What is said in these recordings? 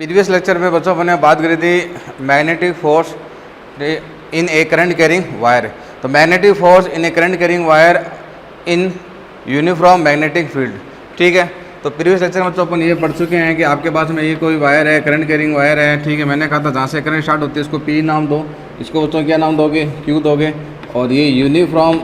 Previous lecture में बच्चों अपने बात करी थी magnetic force in a current carrying wire. तो magnetic force in a current carrying wire in uniform magnetic field, ठीक है। तो प्रीवियस लेक्चर में बच्चों अपन ये पढ़ चुके हैं कि आपके पास में ये कोई वायर है, करंट कैरिंग वायर है, ठीक है। मैंने कहा था जहाँ से करंट स्टार्ट होती है इसको पी नाम दो, इसको बच्चों क्या नाम दोगे, क्यू दोगे। और ये यूनिफॉर्म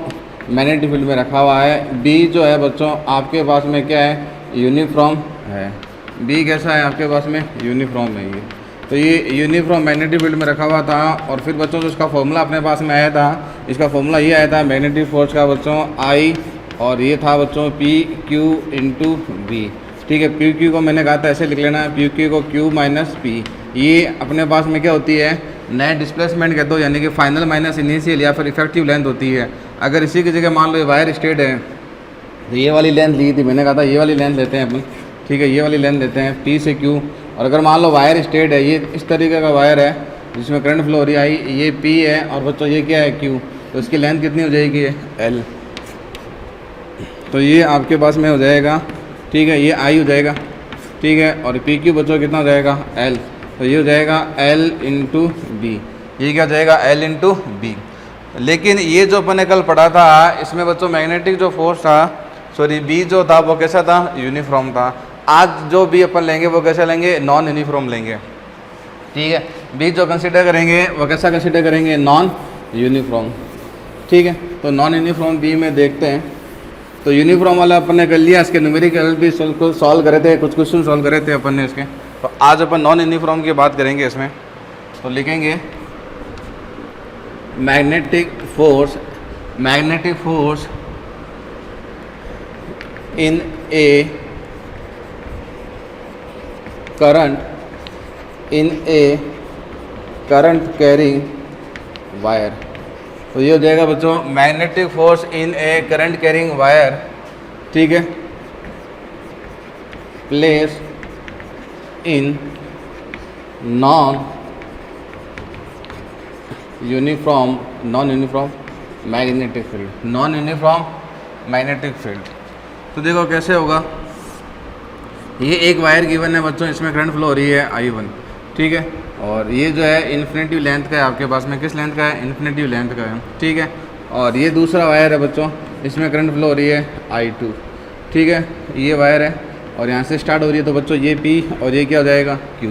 मैग्नेटिक फील्ड में रखा हुआ है। बी जो है बच्चों आपके पास में क्या है, यूनिफॉर्म है। बी कैसा है आपके पास में, यूनिफॉर्म है ये। तो ये यूनिफॉर्म मैग्नेटिक फील्ड में रखा हुआ था। और फिर बच्चों जो इसका फॉर्मूला अपने पास में आया था, इसका फॉर्मूला ये आया था मैग्नेटिक फोर्स का बच्चों आई, और ये था बच्चों पी क्यू इंटू बी, ठीक है। पी क्यू को मैंने कहा था ऐसे लिख लेना है, पी क्यू को क्यू माइनस पी। ये अपने पास में क्या होती है, नेट डिस्प्लेसमेंट कहते हो, यानी कि फाइनल माइनस इनिशियल या फिर इफेक्टिव लेंथ होती है। अगर इसी की जगह मान लो ये वायर स्ट्रेट है तो ये वाली लेंथ ली थी, मैंने कहा था ये वाली लेंथ लेते हैं अपन, ठीक है। ये वाली लेंथ लेते हैं पी से क्यू। और अगर मान लो वायर स्ट्रेट है, ये इस तरीके का वायर है जिसमें करंट फ्लो हो रही है, ये पी है और बच्चों ये क्या है, क्यू। तो इसकी लेंथ कितनी हो जाएगी, एल। तो ये आपके पास में हो जाएगा, ठीक है, ये आई हो जाएगा, ठीक है। और पी क्यू बच्चों कितना हो जाएगा, एल। तो ये हो जाएगा एल इंटू बी। ये क्या हो जाएगा, एल इंटू बी। लेकिन ये जो अपन ने कल पढ़ा था इसमें बच्चों मैग्नेटिक जो फोर्स था, सॉरी बी जो था वो कैसा था, यूनिफॉर्म था। आज जो बी अपन लेंगे वो कैसा लेंगे, नॉन यूनिफॉर्म लेंगे, ठीक है। बी जो कंसिडर करेंगे वो कैसा कंसिडर करेंगे, नॉन यूनिफॉर्म, ठीक है। तो नॉन यूनिफॉर्म बी में देखते हैं। तो यूनिफॉर्म वाला अपन ने कर लिया, इसके न्यूमेरिकल भी सॉल्व करे थे, कुछ क्वेश्चन सॉल्व करे थे अपन ने इसके। तो आज अपन नॉन यूनिफॉर्म की बात करेंगे इसमें। तो लिखेंगे magnetic force in a current carrying wire. तो ये हो जाएगा बच्चों magnetic force in a current carrying wire, ठीक है, place in non uniform magnetic field. तो देखो कैसे होगा, ये एक वायर गिवन है बच्चों, इसमें करंट फ्लो हो रही है I1, ठीक है। और ये जो है इन्फिनेटिव लेंथ का है आपके पास में, किस लेंथ का है, इन्फिनेटिव लेंथ का है, ठीक है। और ये दूसरा वायर है बच्चों, इसमें करंट फ्लो हो रही है I2, ठीक है। ये वायर है और यहाँ से स्टार्ट हो रही है, तो बच्चों ये P और ये क्या हो जाएगा, Q।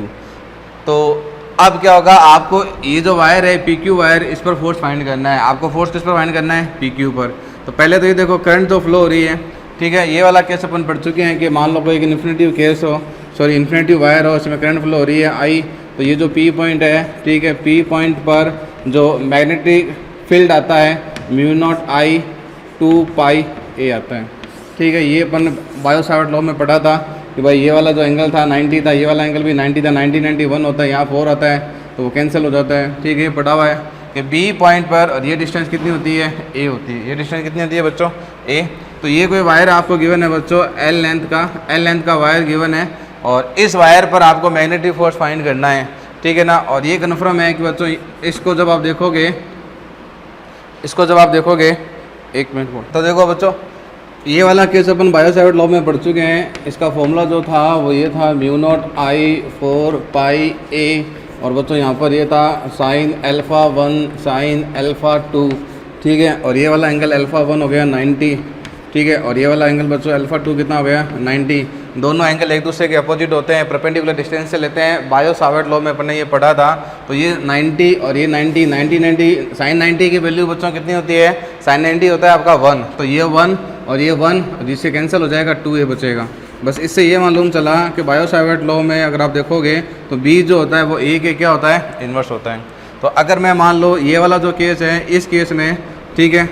तो अब क्या होगा, आपको ये जो वायर है PQ वायर, इस पर फोर्स फाइंड करना है। आपको फोर्स किस पर फाइंड करना है, PQ पर। तो पहले तो ये देखो करंट तो फ्लो हो रही है, ठीक है। ये वाला केस अपन पढ़ चुके हैं कि मान लो कोई एक इन्फिनेटिव केस हो, सॉरी इन्फिनेटिव वायर हो, इसमें करंट फ्लो हो रही है I। तो ये जो P पॉइंट है, ठीक है, P पॉइंट पर जो मैग्नेटिक फील्ड आता है mu naught I 2 pi A आता है, ठीक है। ये अपन बायो सावर्ट लॉ में पढ़ा था कि भाई ये वाला जो एंगल था 90 था, ये वाला एंगल भी 90 था, 90-91 होता है, यहाँ 4 आता है तो वो कैंसिल हो जाता है, ठीक है। ये पढ़ा हुआ है कि B पॉइंट पर, और ये डिस्टेंस कितनी होती है, A होती है। ये डिस्टेंस कितनी होती है बच्चों, A। तो ये कोई वायर आपको गिवन है बच्चों, L लेंथ का वायर गिवन है, और इस वायर पर आपको मैग्नेटिक फोर्स फाइंड करना है, ठीक है ना। और ये कन्फर्म है कि बच्चों इसको जब आप देखोगे, एक मिनट, तो देखो बच्चों ये वाला केस अपन बायो सावर्ट लॉ में पढ़ चुके हैं। इसका फॉर्मूला जो था वो ये था mu naught I 4 pi A, और बच्चों यहाँ पर ये था साइन अल्फ़ा 1 साइन अल्फ़ा 2, ठीक है। और ये वाला एंगल अल्फ़ा 1 हो गया 90, ठीक है। और ये वाला एंगल बच्चों अल्फ़ा 2 कितना हो गया, 90। दोनों एंगल एक दूसरे के अपोजिट होते हैं, परपेंडिकुलर डिस्टेंस से लेते हैं। बायो सावर्ट लॉ में अपन ने ये पढ़ा था। तो ये 90 और ये 90 साइन 90 की वैल्यू बच्चों कितनी होती है, साइन 90 होता है आपका 1। तो ये 1 और ये 1, जिससे कैंसिल हो जाएगा 2A बचेगा। बस इससे ये मालूम चला कि बायो सावर्ट लॉ में अगर आप देखोगे तो B जो होता है वो A के क्या होता है, इन्वर्स होता है। तो अगर मैं मान लो ये वाला जो केस है, इस केस में, ठीक है,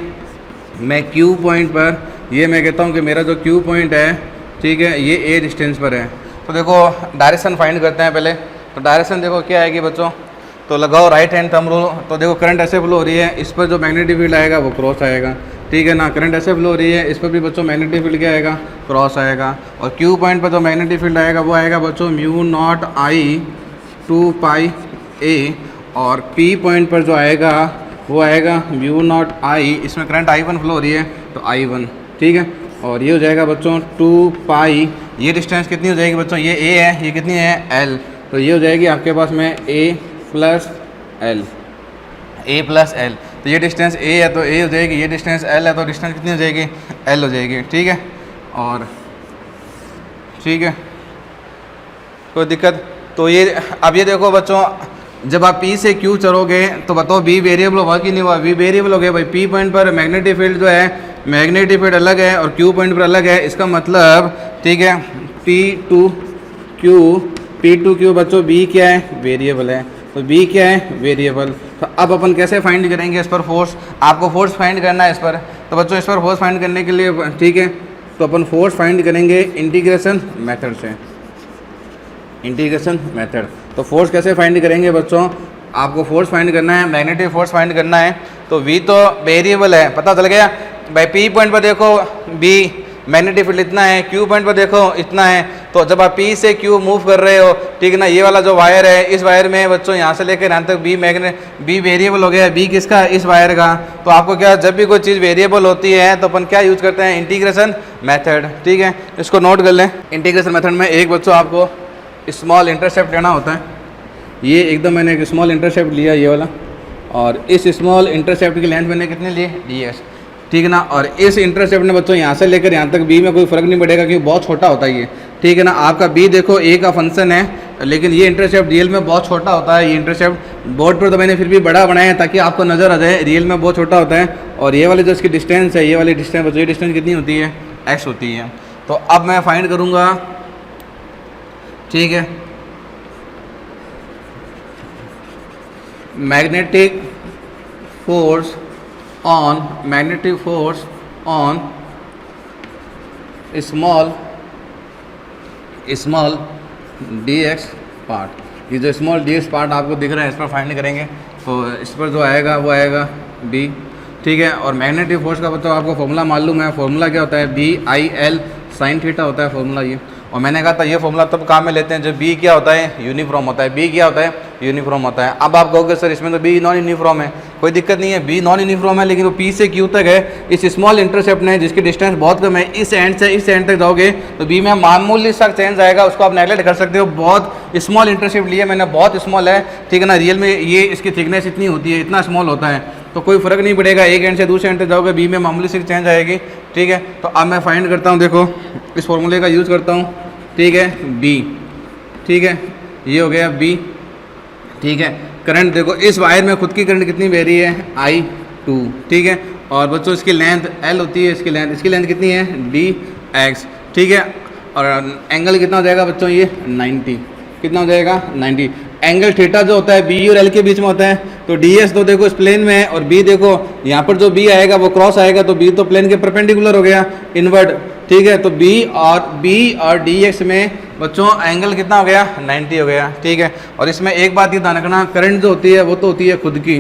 मैं Q पॉइंट पर, ये मैं कहता हूँ कि मेरा जो Q पॉइंट है, ठीक है, ये A डिस्टेंस पर है। तो देखो डायरेक्शन फाइंड करते हैं पहले। तो डायरेक्शन देखो क्या आएगी बच्चों, तो लगाओ राइट हैंड थंब रूल। तो देखो करंट ऐसे फ्लो हो रही है, इस पर जो मैग्नेटिक फील्ड आएगा वो क्रॉस आएगा, ठीक है ना। करंट ऐसे फ्लो हो रही है, इस पर भी बच्चों मैग्नेटिक फील्ड क्या आएगा, क्रॉस आएगा। और Q पॉइंट पर जो मैग्नेटिक फील्ड आएगा वो आएगा बच्चों mu naught I 2 pi A। और P पॉइंट पर जो आएगा वो आएगा म्यू नॉट I, इसमें करंट I1 फ्लो हो रही है तो I1, ठीक है। और ये हो जाएगा बच्चों 2 पाई, ये डिस्टेंस कितनी हो जाएगी बच्चों, ये A है, ये कितनी है, L। तो ये हो जाएगी आपके पास में a plus L, a plus L. तो ये डिस्टेंस a है तो a हो जाएगी, ये डिस्टेंस l है तो डिस्टेंस कितनी हो जाएगी, l हो जाएगी। ठीक है, और ठीक है, कोई दिक्कत। तो ये अब ये देखो बच्चों, जब आप P से Q चलोगे तो बताओ B वेरिएबल होगा कि नहीं हुआ, V वेरिएबल हो गया भाई। P पॉइंट पर मैग्नेटिक फील्ड जो है, मैग्नेटिक फील्ड अलग है और Q पॉइंट पर अलग है। इसका मतलब ठीक है, P टू Q बच्चों B क्या है, वेरिएबल है, तो B क्या है, वेरिएबल। तो अब अपन कैसे फाइंड करेंगे इस पर फोर्स, आपको फोर्स फाइंड करना है इस पर। तो बच्चों इस पर फोर्स फाइंड करने के लिए ठीक है, तो अपन फोर्स फाइंड करेंगे इंटीग्रेशन मेथड से, इंटीग्रेशन मेथड। तो फोर्स कैसे फाइंड करेंगे बच्चों, आपको फोर्स फाइंड करना है, मैग्नेटिक फोर्स फाइंड करना है। तो V तो वेरिएबल है, पता चल गया भाई। P पॉइंट पर देखो B मैग्नेटिक फील्ड इतना है, Q पॉइंट पर देखो इतना है। तो जब आप P से Q मूव कर रहे हो, ठीक है ना, ये वाला जो वायर है, इस वायर में बच्चों यहाँ से लेकर यहाँ तक B वेरिएबल हो गया। B किसका, इस वायर का। तो आपको क्या, जब भी कोई चीज़ वेरिएबल होती है तो अपन क्या यूज़ करते हैं, इंटीग्रेशन मेथड। ठीक है, इसको नोट कर लें। इंटीग्रेशन मेथड में एक बच्चों आपको स्मॉल इंटरसेप्ट लेना होता है। ये एकदम मैंने एक स्मॉल इंटरसेप्ट लिया ये वाला, और इस स्मॉल इंटरसेप्ट की लेंथ मैंने कितनी ली, ds। ठीक है ना, और इस इंटरसेप्ट ने बच्चों यहाँ से लेकर यहाँ तक B में कोई फ़र्क नहीं पड़ेगा क्योंकि बहुत छोटा होता है ये। ठीक है ना, आपका B देखो A का फंक्शन है, लेकिन ये इंटरसेप्ट रियल में बहुत छोटा होता है। ये इंटरसेप्ट बोर्ड पर तो मैंने फिर भी बड़ा बनाया है ताकि आपको नज़र आ जाए, रियल में बहुत छोटा होता है। और ये वाली जो इसकी डिस्टेंस है, ये वाली डिस्टेंस बच्चों, ये डिस्टेंस कितनी होती है, x होती है। तो अब मैं फाइंड करूँगा, ठीक है, magnetic force on small dx part. ये जो स्मॉल dx पार्ट आपको दिख रहा है, इस पर फाइंड करेंगे। तो इस पर जो आएगा वो आएगा b। ठीक है, और मैग्नेटिक फोर्स का मतलब आपको फॉर्मूला मालूम है। फॉर्मूला क्या होता है, BIL sin थीटा होता है फॉर्मूला ये। और मैंने कहा था ये फॉर्मूला तब काम में लेते हैं जब B क्या होता है, यूनिफॉर्म होता है। B क्या होता है, यूनिफॉर्म होता है। अब आप कहोगे सर इसमें तो B नॉन यूनिफॉर्म है, कोई दिक्कत नहीं है। B नॉन यूनिफॉर्म है, लेकिन वो P से Q तक है। इस स्मॉल इंटरसेप्ट ने जिसकी डिस्टेंस बहुत कम है, इस एंड से इस एंड तक जाओगे तो B में मामूली सा चेंज आएगा, उसको आप नेगलेक्ट कर सकते हो। बहुत स्मॉल इंटरसेप्ट लिए मैंने, बहुत स्मॉल है। ठीक है ना, रियल में ये इसकी थिकनेस इतनी होती है, इतना स्मॉल होता है, तो कोई फ़र्क नहीं पड़ेगा। एक एंड से दूसरे एंड तक जाओगे B में मामूली सी चेंज आएगी। ठीक है, तो अब मैं फाइंड करता हूँ, देखो इस फॉर्मूले का यूज़ करता हूँ। ठीक है, B, ठीक है, ये हो गया B। ठीक है, करंट देखो इस वायर में खुद की करंट कितनी बह रही है, I2। ठीक है, और बच्चों इसकी लेंथ L होती है, इसकी लेंथ कितनी है, dx। ठीक है, और एंगल कितना हो जाएगा बच्चों, ये 90। कितना हो जाएगा, 90। एंगल थीटा जो होता है B और L के बीच में होता है। तो ds तो देखो इस प्लेन में है, और B देखो यहाँ पर जो B आएगा वो क्रॉस आएगा, तो B तो प्लेन के परपेंडिकुलर हो गया, इनवर्ट। ठीक है, तो B और dx में बच्चों एंगल कितना हो गया, 90 हो गया। ठीक है, और इसमें एक बात ये ध्यान रखना, करंट जो होती है वो तो होती है खुद की।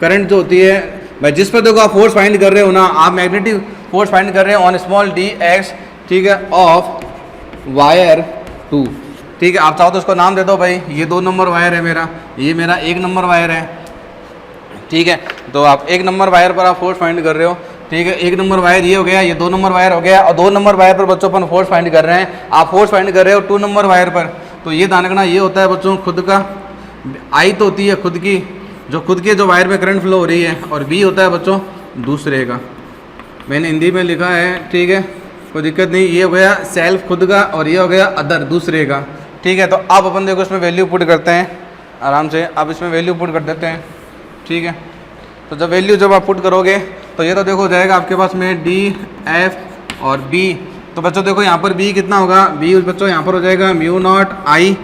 करंट जो होती है भाई, जिस पर देखो आप फोर्स फाइंड कर रहे हो ना, आप मैग्नेटिक फोर्स फाइंड कर रहे हो ऑन स्मॉल dx, ठीक है, ऑफ वायर 2। ठीक है, आप चाहो तो उसको नाम दे दो भाई, ये 2 नंबर वायर है मेरा, ये मेरा 1 नंबर वायर है। ठीक है, तो आप 1 नंबर वायर पर आप फोर्स फाइंड कर रहे हो। ठीक है, 1 नंबर वायर ये हो गया, ये 2 नंबर वायर हो गया, और 2 नंबर वायर पर बच्चों अपन फोर्स फाइंड कर रहे हैं। आप फोर्स फाइंड कर रहे हो 2 नंबर वायर पर, तो ये ध्यान रखना, ये होता है बच्चों खुद का। I तो होती है खुद की, खुद के जो वायर में करंट फ्लो हो रही है, और B होता है बच्चों दूसरे का। मैंने हिंदी में लिखा है, ठीक है, कोई दिक्कत नहीं। ये हो गया सेल्फ खुद का, और ये हो गया अदर दूसरे का। ठीक है, तो अब अपन देखो इसमें वैल्यू पुट करते हैं आराम से। अब इसमें वैल्यू पुट कर देते हैं। ठीक है, तो जब आप पुट करोगे तो ये तो देखो हो जाएगा आपके पास में D, F और B। तो बच्चों देखो यहाँ पर B कितना होगा, B बच्चों यहाँ पर हो जाएगा म्यू नॉट I।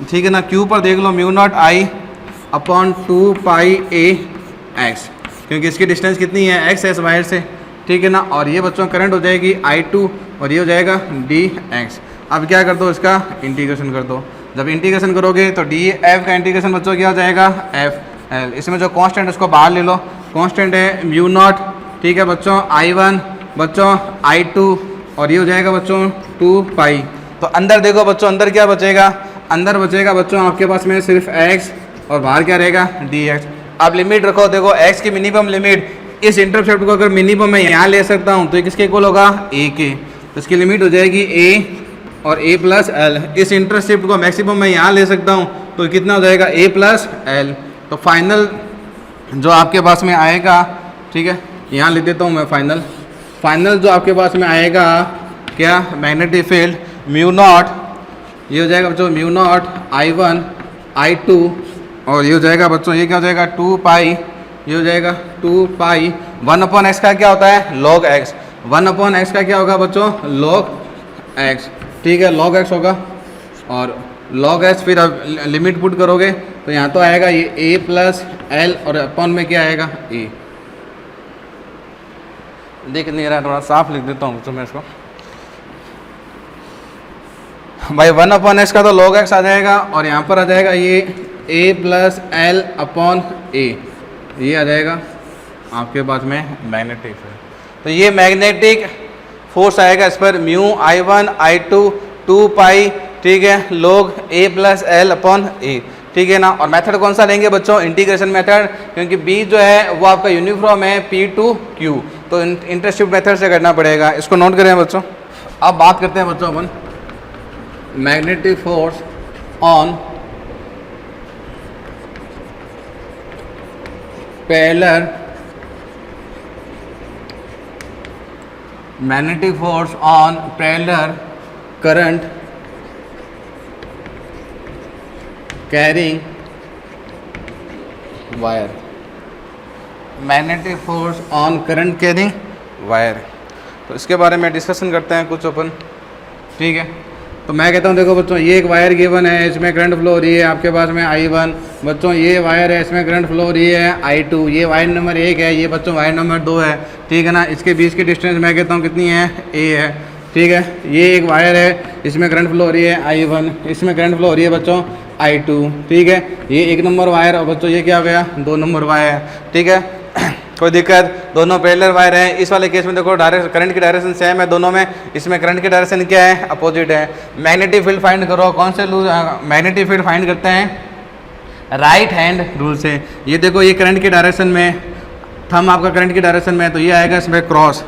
ठीक है ना, Q पर देख लो mu naught I upon 2 pi A x, क्योंकि इसकी डिस्टेंस कितनी है, x है इस वायर से। ठीक है ना, और ये बच्चों करंट हो जाएगी I2, और ये हो जाएगा dx। अब क्या कर दो, इसका इंटीग्रेशन कर दो। जब इंटीग्रेशन करोगे तो df का इंटीग्रेशन बच्चों क्या हो जाएगा, FL। इसमें जो कांस्टेंट उसको बाहर ले लो, कांस्टेंट है म्यू नॉट। ठीक है बच्चों, I1 बच्चों I2, और ये हो जाएगा बच्चों 2 पाई। तो अंदर देखो बच्चों, अंदर क्या बचेगा, अंदर बचेगा बच्चों आपके पास में सिर्फ x, और बाहर क्या रहेगा, dx। अब लिमिट रखो, देखो x की मिनिमम लिमिट, इस इंटरसेप्ट को अगर मिनिमम मैं यहाँ ले सकता हूँ तो किसके इक्वल होगा, a के। तो इसकी लिमिट हो जाएगी a और ए प्लस एल, इस इंटरसेप्ट को मैक्सिमम मैं यहाँ ले सकता हूँ, तो कितना हो जाएगा ए प्लस एल। तो फाइनल जो आपके पास में आएगा, ठीक है, यहाँ लिख देता हूँ मैं फाइनल जो आपके पास में आएगा क्या, मैग्नेटिक फील्ड म्यू नॉट, ये हो जाएगा बच्चों म्यू नॉट I1 I2, और ये हो जाएगा बच्चों, ये क्या हो जाएगा 2 पाई, ये हो जाएगा 2 पाई 1/x का क्या होता है log x, 1/x का क्या होगा बच्चों log x, ठीक है, log x होगा। और log x फिर अब लिमिट पुट करोगे तो यहाँ तो आएगा ये a प्लस एल, और अपॉन में क्या आएगा a, देख नहीं रहा, थोड़ा साफ लिख देता हूँ तो मैं इसको भाई 1/x का तो log x आ जाएगा, और यहाँ पर आ जाएगा ये a plus L upon a, ये आ जाएगा आपके पास में मैग्नेटिक फील्ड। तो ये मैग्नेटिक फोर्स आएगा इस पर म्यू I1 I2 2 पाई, ठीक है, log a plus L upon a, ठीक है ना। और मेथड कौन सा लेंगे बच्चों, इंटीग्रेशन मेथड, क्योंकि b जो है वो आपका यूनिफॉर्म है p टू q, तो इंटरशिफ्ट मेथड से करना पड़ेगा, इसको नोट करें बच्चों। अब बात करते हैं बच्चों अपन magnetic force on parallel, magnetic force on parallel current carrying wire, magnetic force on current carrying wire. तो इसके बारे में डिस्कशन करते हैं कुछ अपन, ठीक है। तो मैं कहता हूँ देखो बच्चों, ये एक वायर गिवन है, इसमें करंट फ्लो हो रही है आपके पास में I1, बच्चों ये वायर है, इसमें करंट फ्लो हो रही है I2, ये वायर नंबर 1 है, ये बच्चों वायर नंबर 2 है, ठीक है ना। इसके बीच की डिस्टेंस मैं कहता हूँ कितनी है, a है, ठीक है। ये एक वायर है, इसमें करंट फ्लो हो रही है I1, इसमें करंट फ्लो हो रही है बच्चों I2, ठीक है। ये 1 नंबर वायर, और बच्चों ये क्या हो गया 2 नंबर वायर, ठीक है। कोई दिक्कत, दोनों पैरेलल वायर हैं। इस वाले केस में देखो डायरेक्ट करंट की डायरेक्शन सेम है दोनों में, इसमें करंट की डायरेक्शन क्या है, अपोजिट है। मैग्नेटिक फील्ड फाइंड करो, कौन से मैग्नेटिक फील्ड फाइंड करते हैं राइट हैंड रूल से। ये देखो ये करंट की डायरेक्शन में, थंब आपका करंट की डायरेक्शन में, तो ये आएगा इसमें क्रॉस,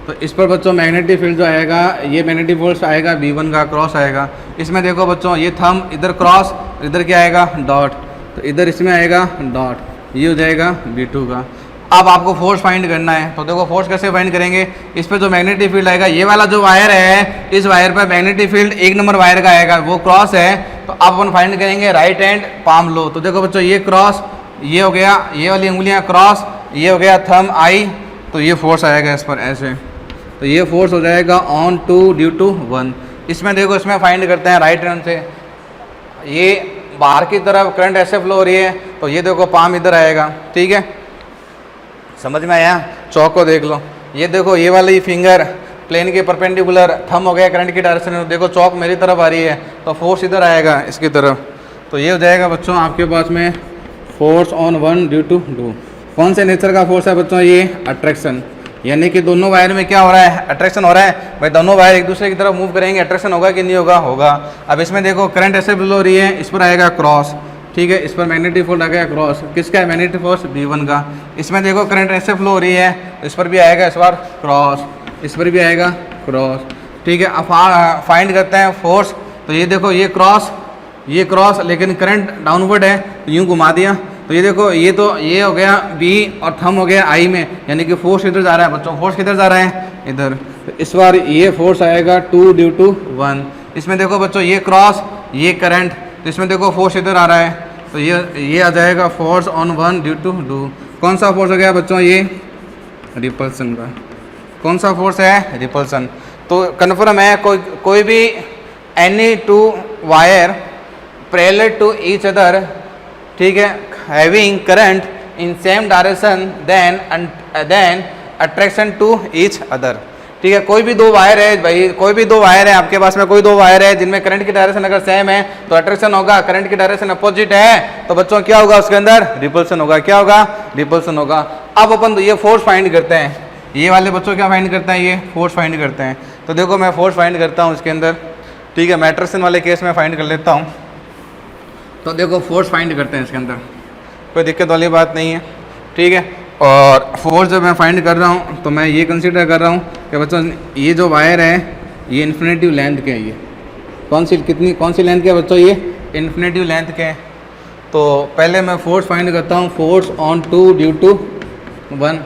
तो इस पर बच्चों मैग्नेटिक फील्ड जो आएगा, ये मैग्नेटिक फोर्स आएगा V1 का, क्रॉस आएगा। इसमें देखो बच्चों ये थंब इधर क्रॉस, इधर क्या आएगा डॉट, तो इधर इसमें आएगा डॉट, ये हो जाएगा V2 का। अब आपको फोर्स फाइंड करना है, तो देखो फोर्स कैसे फाइंड करेंगे, इस पर जो मैग्नेटिक फील्ड आएगा, ये वाला जो वायर है, इस वायर पर मैग्नेटिक फील्ड 1 नंबर वायर का आएगा, वो क्रॉस है, तो अब अपन फाइंड करेंगे राइट हैंड पाम लो। तो देखो बच्चों ये क्रॉस, ये हो गया, ये वाली उंगलियां क्रॉस, ये हो गया थंब I, तो ये फोर्स आएगा इस पर ऐसे, तो ये फोर्स हो जाएगा ऑन 2 ड्यू टू 1। इसमें देखो, इसमें फाइंड करते हैं राइट हैंड से, ये बाहर की तरफ करंट ऐसे फ्लो हो रही है, तो ये देखो पाम इधर आएगा, ठीक है, समझ में आया। चौक को देख लो, ये देखो ये वाली फिंगर प्लेन के परपेंडिकुलर, थंब हो गया करंट की डायरेक्शन में, देखो चौक मेरी तरफ आ रही है, तो फोर्स इधर आएगा इसकी तरफ, तो ये हो जाएगा बच्चों आपके पास में फोर्स ऑन 1 ड्यू टू 2। कौन से नेचर का फोर्स है बच्चों, ये अट्रैक्शन, यानी कि दोनों वायर में क्या हो रहा है, अट्रैक्शन हो रहा है। भाई दोनों वायर एक दूसरे की तरफ मूव करेंगे, अट्रैक्शन होगा कि नहीं होगा, होगा। अब इसमें देखो करंट ऐसे फ्लो हो रही है, इस पर आएगा क्रॉस, ठीक है, इस पर मैग्नेटिक फोर्स आ गया क्रॉस, किसका है मैग्नेटिक फोर्स V1 का। इसमें देखो करंट ऐसे फ्लो हो रही है, इस पर भी आएगा इस बार क्रॉस, इस पर भी आएगा क्रॉस, ठीक है। अब फाइंड करते हैं फोर्स, तो ये देखो ये क्रॉस, लेकिन करंट डाउनवर्ड है, तो यूँ घुमा दिया, तो ये देखो ये तो ये हो गया B और थंब हो गया I में, यानी कि फोर्स इधर जा रहा है बच्चों, फोर्स किधर जा रहा है इधर, तो इस बार ये फोर्स आएगा 2 ड्यू टू 1। इसमें देखो बच्चों ये क्रॉस, ये करंट, तो इसमें देखो फोर्स इधर आ रहा है, तो ये आ जाएगा फोर्स ऑन 1 ड्यू टू 2। कौन सा फोर्स हो गया बच्चों, ये रिपल्सन का। कौन सा फोर्स है, रिपल्सन। तो कन्फर्म है कोई भी any 2 wire parallel to each other, ठीक है, having current in same direction then attraction to each other, ठीक है। कोई भी 2 वायर है भाई, कोई भी 2 वायर है आपके पास में, कोई 2 वायर है जिनमें करंट की डायरेक्शन अगर सेम है तो अट्रैक्शन होगा, करंट की डायरेक्शन अपोजिट है तो बच्चों क्या होगा, उसके अंदर रिपल्सन होगा। क्या होगा, रिपल्सन होगा। अब अपन ये फोर्स फाइंड करते हैं, ये वाले बच्चों क्या फाइंड करते हैं, ये फोर्स फाइंड करते हैं। तो देखो मैं फोर्स फाइंड करता हूँ इसके अंदर, ठीक है, मैं अट्रैक्शन वाले केस में फाइंड कर लेता हूँ। तो देखो फोर्स फाइंड करते हैं इसके अंदर, कोई दिक्कत वाली बात नहीं है, ठीक है। और फोर्स जब मैं फाइंड कर रहा हूँ तो मैं ये कंसीडर कर रहा हूँ कि बच्चों ये जो वायर है ये इन्फिनिटिव लेंथ के है, कौन सी लेंथ के बच्चों, ये इन्फिनेटिव लेंथ के हैं। तो पहले मैं फोर्स फाइंड करता हूँ, फोर्स ऑन 2 ड्यू टू 1,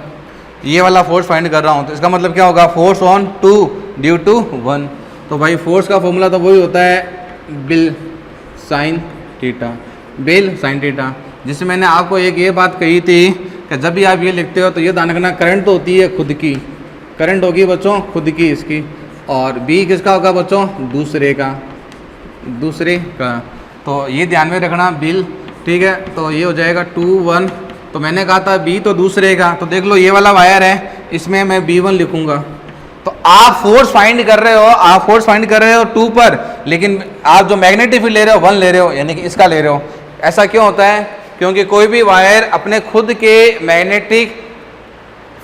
ये वाला फोर्स फाइंड कर रहा हूँ। तो इसका मतलब क्या होगा, फोर्स ऑन 2 ड्यू टू 1। तो भाई फोर्स का फॉर्मूला तो वही होता है bill sine theta, bill sine theta. जिससे मैंने आपको एक ये बात कही थी कि जब भी आप ये लिखते हो तो ये ध्यान रखना, करंट तो होती है खुद की, करंट होगी बच्चों खुद की इसकी, और बी किसका होगा बच्चों, दूसरे का। तो ये ध्यान में रखना बिल, ठीक है। तो ये हो जाएगा 2 1। तो मैंने कहा था बी तो दूसरे का, तो देख लो ये वाला वायर है, इसमें मैं B1 लिखूंगा। तो आप फोर्स फाइंड कर रहे हो 2 पर, लेकिन आप जो मैग्नेटिक फील्ड ले रहे हो 1 ले रहे हो, यानी कि इसका ले रहे हो। ऐसा क्यों होता है, क्योंकि कोई भी वायर अपने खुद के मैग्नेटिक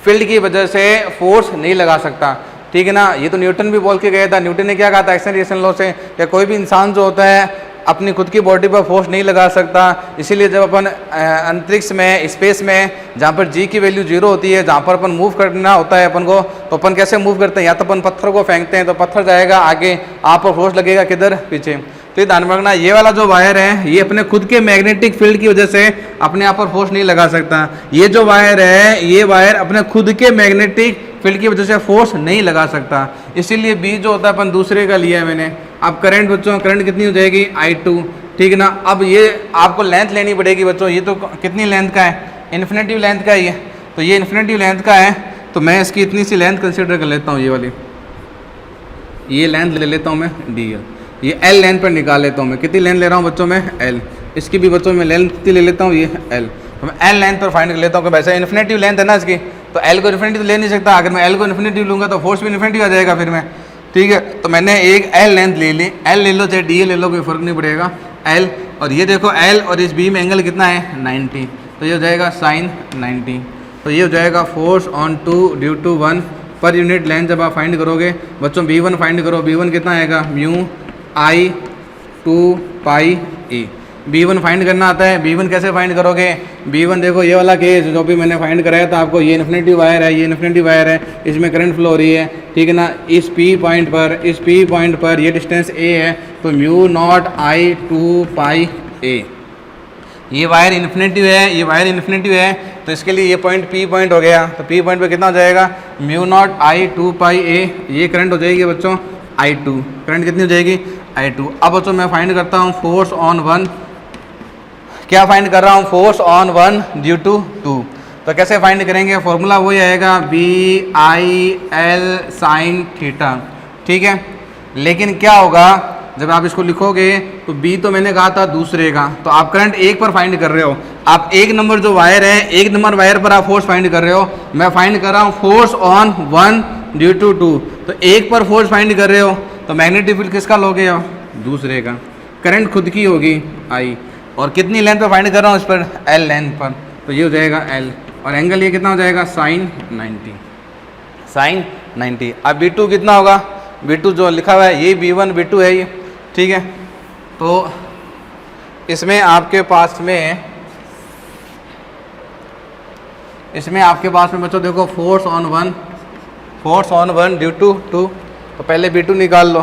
फील्ड की वजह से फोर्स नहीं लगा सकता, ठीक है ना। ये तो न्यूटन भी बोल के गया था, न्यूटन ने क्या कहा था एक्सेलरेशन लॉ से, या कोई भी इंसान जो होता है अपनी खुद की बॉडी पर फोर्स नहीं लगा सकता। इसीलिए जब अपन अंतरिक्ष में, स्पेस में, जहाँ पर जी की वैल्यू 0 होती है, जहाँ पर अपन मूव करना होता है अपन को, तो अपन कैसे मूव करते हैं, या तो अपन पत्थर को फेंकते हैं तो पत्थर जाएगा आगे, आप पर फोर्स लगेगा किधर, पीछे। तो ये ध्यान रखना, ये वाला जो वायर है ये अपने खुद के मैग्नेटिक फील्ड की वजह से अपने आप पर फोर्स नहीं लगा सकता। ये जो वायर है, ये वायर अपने खुद के मैग्नेटिक फील्ड की वजह से फोर्स नहीं लगा सकता। इसीलिए बी जो होता है अपन दूसरे का लिया है मैंने। अब करंट बच्चों, करंट कितनी हो जाएगी, I2, ठीक है ना। अब ये आपको लेंथ लेनी पड़ेगी बच्चों, ये तो कितनी लेंथ का है, इन्फिनेटिव लेंथ का है ये। तो ये इन्फिनेटिव लेंथ का है, तो मैं इसकी इतनी सी लेंथ कंसिडर कर लेता हूँ, ये वाली, ये लेंथ ले लेता हूँ मैं DL। ये L लेंथ पर निकाल लेता हूँ मैं, कितनी लेंथ ले रहा हूँ बच्चों में, L। इसकी भी बच्चों में लेंथ कितनी ले लेता हूँ, ये L। तो मैं L लेंथ पर फाइंड कर लेता हूँ कि वैसे इन्फिनेटिव लेंथ है ना इसकी, तो L को इन्फिनेटिव ले नहीं सकता। अगर मैं L को इन्फिनेटिव लूँगा तो फोर्स भी इन्फिनेटिव आ जाएगा फिर मैं, ठीक है। तो मैंने एक L लेंथ ले ली, L ले लो चाहे DL ले लो, कोई फर्क नहीं पड़ेगा, L। और ये देखो L और इस B में एंगल कितना है, 90। तो ये हो जाएगा साइन 90। तो ये हो जाएगा फोर्स ऑन 2 ड्यू टू 1 पर यूनिट लेंथ। जब आप फाइंड करोगे बच्चों B1 फाइंड करो, B1 कितना आएगा, mu I 2 pi E। B1 find करना आता है, B1 कैसे फाइंड करोगे, B1 देखो ये वाला केस जो भी मैंने फाइंड कराया था आपको, ये इन्फिनेटिव वायर है, ये इन्फिनेटिव वायर है, इसमें करंट फ्लो हो रही है, ठीक है ना। इस P पॉइंट पर ये डिस्टेंस A है, तो mu naught I 2 pi A। ये वायर इन्फिनेटिव है, तो इसके लिए ये पॉइंट P पॉइंट हो गया। तो P पॉइंट पर कितना हो जाएगा, mu naught I 2 pi A। ये करंट हो जाएगी बच्चों I2, करंट कितनी हो जाएगी, I2। अब बच्चों मैं फाइंड करता हूँ फोर्स ऑन 1, क्या फाइंड कर रहा हूँ, फोर्स ऑन 1 ड्यू टू 2। तो कैसे फाइंड करेंगे, फॉर्मूला वही आएगा BIL साइन थीटा, ठीक है। लेकिन क्या होगा जब आप इसको लिखोगे, तो B तो मैंने कहा था दूसरे का, तो आप करंट 1 पर फाइंड कर रहे हो। आप 1 नंबर जो वायर है, 1 नंबर वायर पर आप फोर्स फाइंड कर रहे हो, मैं फाइंड कर रहा हूँ फोर्स ऑन 1 ड्यू टू 2। तो 1 पर फोर्स फाइंड कर रहे हो, तो मैग्नेटिक फील्ड किसका लोगे, दूसरे का। करंट खुद की होगी I, और कितनी लेंथ पर फाइंड कर रहा हूँ इस पर, L लेंथ पर। तो ये हो जाएगा L, और एंगल ये कितना हो जाएगा, साइन 90। अब B2 कितना होगा, B2 जो लिखा हुआ है ये B1 B2 है ये, ठीक है। तो इसमें आपके पास में बच्चों देखो फोर्स ऑन 1 ड्यू टू 2। तो पहले B2 निकाल लो,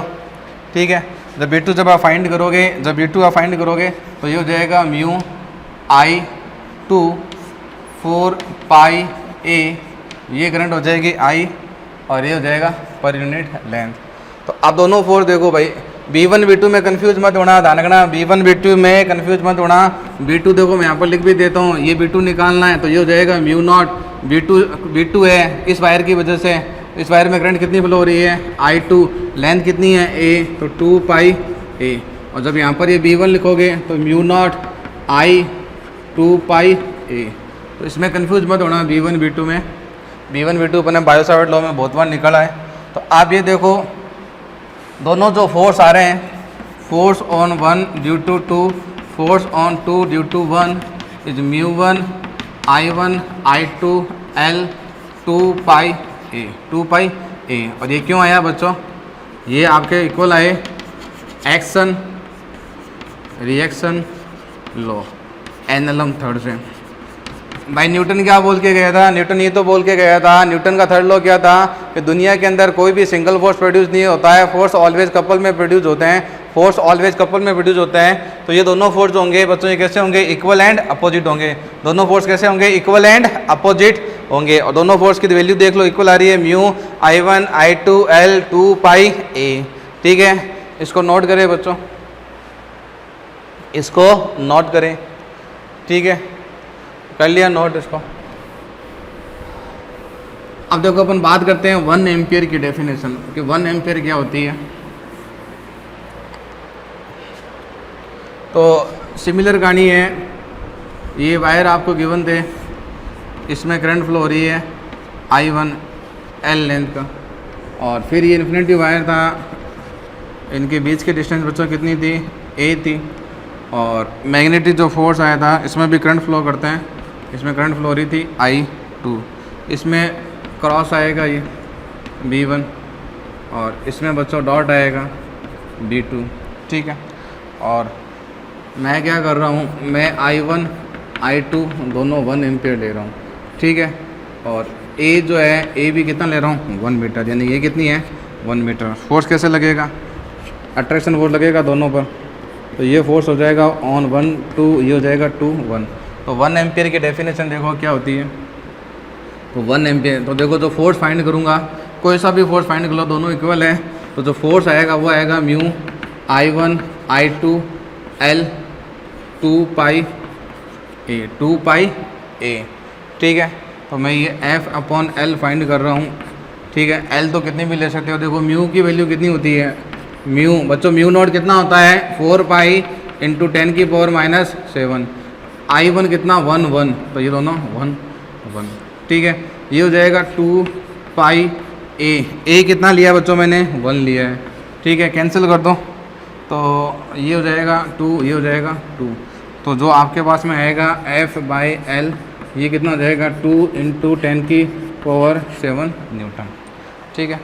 ठीक है। जब B2 आप फाइंड करोगे तो ये हो जाएगा म्यू I 2 4 पाई A। ये करंट हो जाएगी I, और ये हो जाएगा पर यूनिट लेंथ। तो अब दोनों फोर्स देखो भाई, B1 B2 में कंफ्यूज मत होना, ध्यान रखना B1 B2 में कंफ्यूज मत होना। B2 देखो मैं यहाँ पर लिख भी देता हूँ, ये B2 निकालना है, तो ये हो जाएगा म्यू नॉट B2 है इस वायर की वजह से, इस वायर में करंट कितनी फ्लो हो रही है, I2, लेंथ कितनी है A, तो 2 पाई A। और जब यहाँ पर ये B1 लिखोगे तो mu naught I 2 pi A। तो इसमें कंफ्यूज मत होना B1 B2 अपने बायो सावर्ट लॉ में बहुत बार निकला है। तो आप ये देखो दोनों जो फोर्स आ रहे हैं, force on 1 due to 2, force on 2 due to 1 is म्यू1 I1 I2 L 2 pi A। और ये क्यों आया बच्चों, ये आपके इक्वल आए action reaction law NLM third से। भाई न्यूटन क्या बोल के गया था, न्यूटन ये तो बोल के गया था, न्यूटन का थर्ड लॉ क्या था कि दुनिया के अंदर कोई भी सिंगल फोर्स प्रोड्यूस नहीं होता है, फोर्स ऑलवेज कपल में प्रोड्यूस होते हैं। फोर्स ऑलवेज कपल में प्रोड्यूस होता है। तो ये दोनों फोर्स होंगे बच्चों, ये कैसे होंगे, इक्वल एंड अपोजिट होंगे। दोनों फोर्स कैसे होंगे, इक्वल एंड अपोजिट होंगे। और दोनों फोर्स की वैल्यू देख लो, इक्वल आ रही है, mu I1 I2 L 2 pi A। ठीक है, इसको नोट करें बच्चों, इसको नोट करें। ठीक है, कर लिया नोट इसको। अब देखो अपन बात करते हैं 1 एम्पियर की डेफिनेशन कि 1 एम्पियर क्या होती है। तो सिमिलर कहानी है, ये वायर आपको गिवन थे, इसमें करंट फ्लो हो रही है I1 L लेंथ का, और फिर ये इन्फिनिटी वायर था, इनके बीच की डिस्टेंस बच्चों कितनी थी, A थी। और मैग्नेटिक जो फोर्स आया था, इसमें भी करंट फ्लो करते हैं, इसमें करंट फ्लो हो रही थी I2, इसमें क्रॉस आएगा ये B1, और इसमें बच्चों डॉट आएगा B2। ठीक है, और मैं क्या कर रहा हूँ, मैं I1 I2 दोनों 1 एम्पियर ले रहा हूँ। ठीक है, और A जो है, A भी कितना ले रहा हूँ, 1 मीटर, यानी ये कितनी है, 1 मीटर। फोर्स कैसे लगेगा, अट्रैक्शन फोर्स लगेगा दोनों पर। तो ये फोर्स हो जाएगा ऑन 1 2, ये हो जाएगा 2 1। तो 1 एम्पियर की डेफिनेशन देखो क्या होती है। तो 1 एम्पियर, तो देखो जो फोर्स फाइंड करूँगा, कोई सा भी फोर्स फाइंड कर लो, दोनों इक्वल है। तो जो फोर्स आएगा वो आएगा mu I1 I2 L 2 pi A, 2 pi A। ठीक है, तो मैं ये F/L फाइंड कर रहा हूँ। ठीक है, L तो कितनी भी ले सकते हो। देखो म्यू की वैल्यू कितनी होती है, म्यू बच्चों म्यू नॉट कितना होता है, 4 पाई इंटू 10 की पावर -7। I1 कितना, 1 1, तो ये दोनों 1 1। ठीक है, ये हो जाएगा 2 पाई A कितना लिया बच्चों, मैंने 1 लिया है। ठीक है, कैंसिल कर दो, तो ये हो जाएगा 2, ये हो जाएगा 2। तो जो आपके पास में आएगा F/L, ये कितना हो जाएगा, 2 इंटू 10 की पावर 7 न्यूटन। ठीक है,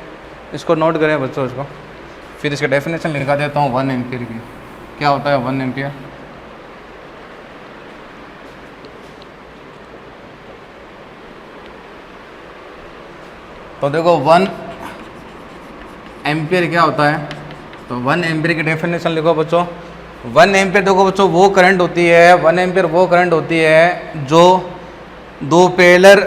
इसको नोट करें बच्चों, इसको फिर इसका डेफिनेशन लिखा देता हूँ 1 एम्पियर की। क्या होता है 1 एम्पियर, तो देखो 1 एम्पियर क्या होता है। तो 1 एम्पियर की डेफिनेशन लिखो बच्चों। 1 एम्पियर देखो बच्चों वो करंट होती है, 1 एम्पियर वो करंट होती है जो दो पैरेलल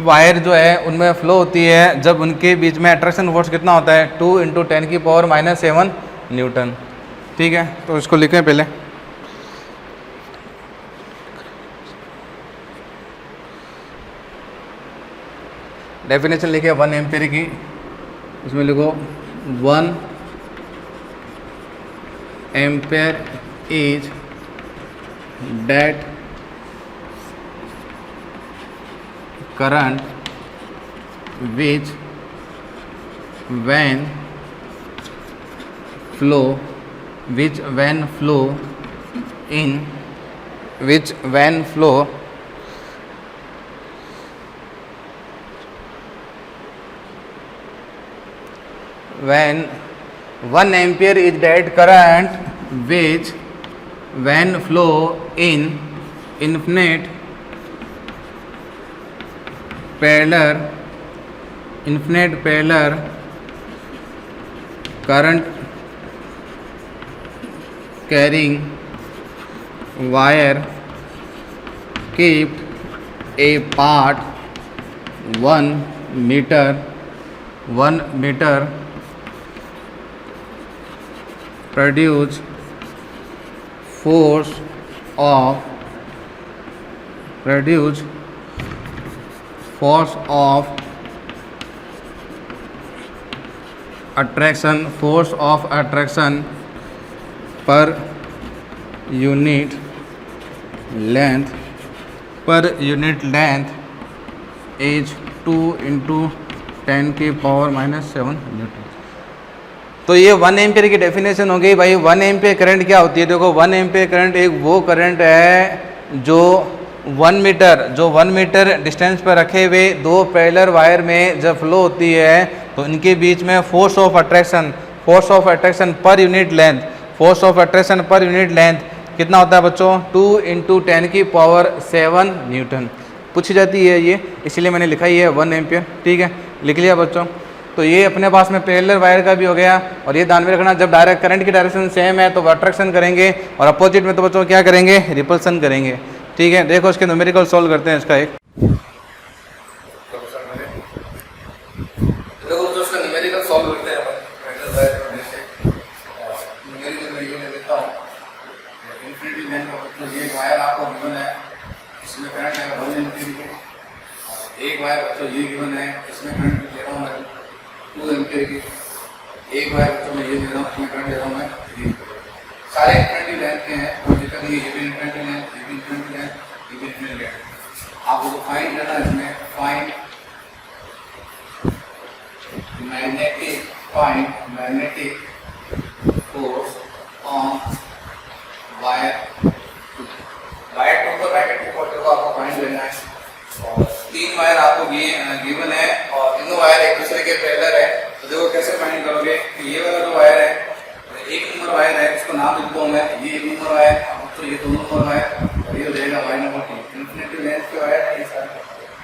वायर जो है उनमें फ्लो होती है जब उनके बीच में अट्रैक्शन फोर्स कितना होता है, 2 इंटू 10 की पावर -7 न्यूटन। ठीक है, तो इसको लिखें पहले। डेफिनेशन लिखे 1 एम्पियर की, इसमें लिखो 1 ampere is that current which when flow in when 1 ampere is that current which when flow in infinite parallel current carrying wire kept apart 1 meter produce force of attraction per unit length is 2 into 10 की power -7 Newton. तो ये 1 ampere की definition हो गई भाई। 1 ampere current क्या होती है, देखो 1 एम्पियर करंट एक वो करंट है जो 1 मीटर डिस्टेंस पर रखे हुए दो पैरेलल वायर में जब फ्लो होती है तो इनके बीच में फोर्स ऑफ अट्रैक्शन पर यूनिट लेंथ कितना होता है बच्चों, 2 इंटू 10 की पावर 7 न्यूटन पूछी जाती है ये, इसलिए मैंने लिखा ही है 1 एम्पियर। ठीक है, लिख लिया बच्चों। तो ये अपने पास में पैरेलल वायर का भी हो गया। और ये ध्यान में रखना, जब डायरेक्ट करंट की डायरेक्शन सेम है तो वो अट्रैक्शन करेंगे और अपोजिट में तो बच्चों क्या करेंगे, रिपल्सन करेंगे। ठीक है, देखो इसके न्यूमेरिकल सॉल्व करते हैं इसका एक। देखो जो इसका न्यूमेरिकल सॉल्व करते हैं अपन पैरेलल वायर को जैसे न्यूमेरिकल में ये ले लेता हूं, इंफिनिटी लेंथ का मतलब ये वायर आपको गिवन है, इसमें करंट है 1 एम्पीयर की। एक वायर बच्चों ये गिवन है, इसमें करंट ले रहा हूं मैं 2 एम्पीयर की। एक वायर बच्चों मैं ये ले रहा हूं, इसमें करंट ले रहा हूं मैं 3। सारे इंफिनिटी लेंथ के हैं, कोई दिक्कत नहीं, ये भी इंफिनिटी लेंथ, ये भी इंफिनिटी लेंथ, ये भी इंफिनिटी लेंथ। आपको तो फाइंड करना है इसमें, find magnetic force on wire 2 पर मैग्नेटिक फोर्स को आपको फाइंड करना है। और 3 वायर आपको गिवन है और तीनों वायर एक दूसरे के पैरेलल है। तो देखो कैसे फाइंड करोगे कि ये वाला जो वायर है, 1 नंबर वायर है, इसको नाम लिखता हूँ मैं, ये 1 नंबर वायर, तो ये 2 नंबर वायर और ये हो जाएगा वायर नंबर 2। इंफिनिटी लेंथ के वायर है ये सारे।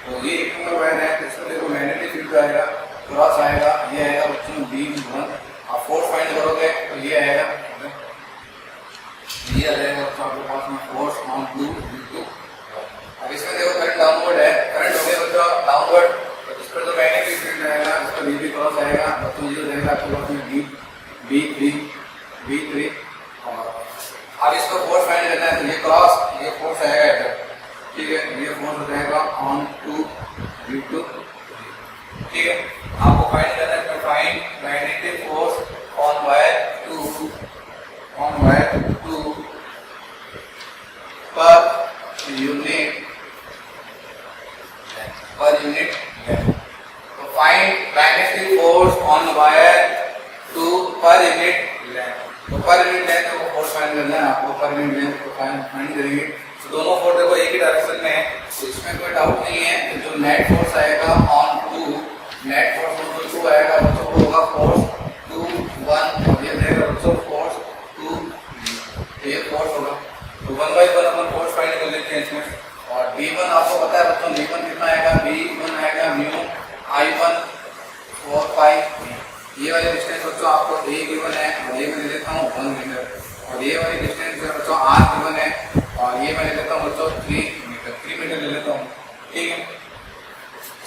तो ये 1 नंबर वायर है, तो इसमें देखो मैग्नेटिक फील्ड आएगा, क्रॉस आएगा, ये आएगा बच्चों B1। आप फोर्स फाइंड करोगे तो ये आएगा, ये आ जाएगा बच्चों आपके पास में फोर्स ऑन 2 V2। अब इसमें देखो करंट डाउनवर्ड है, करंट हो गया बच्चों डाउनवर्ड, तो इस पर जो मैग्नेटिक फील्ड आएगा इस पर B क्रॉस आएगा, बच्चों ये रहेगा आपके पास में B3। और अब इसको फोर्स फाइंड करना है, तो ये क्रॉस, ये फोर्स आएगा इधर, ठीक है, ये फोर्स हो जाएगा ऑन 2 V2। ठीक है, आपको फाइंड करना है, find magnetic force on wire 2 per unit length. तो find magnetic force on wire 2 per unit length. तो पर यूनिट लेंथ को फोर्स फाइंड करना है आपको, पर यूनिट लेंथ को फाइंड करेंगे। तो दोनों फोर्स देखो एक ही डायरेक्शन में है, तो इसमें कोई डाउट नहीं है। तो जो नेट फोर्स आएगा ऑन 2, नेट फोर्स ऑन 2 आएगा बच्चों को होगा फोर्स 2 1 और ये रहेगा बच्चों फोर्स 2, ये फोर्स होगा। तो 1/1 अपन फोर्स फाइंड कर लेते हैं इसमें। और B1 आपको पता है बच्चों, B1 कितना आएगा, B1 आएगा म्यू I1 4 पाई। ये वाली डिस्टेंस बच्चों आपको A गिवन है और ये मैं ले लेता हूँ 1 मीटर। और ये वाली डिस्टेंस जो बच्चों R गिवन है और ये मैं ले लेता हूँ बच्चों 3 मीटर ले लेता हूँ। ठीक है,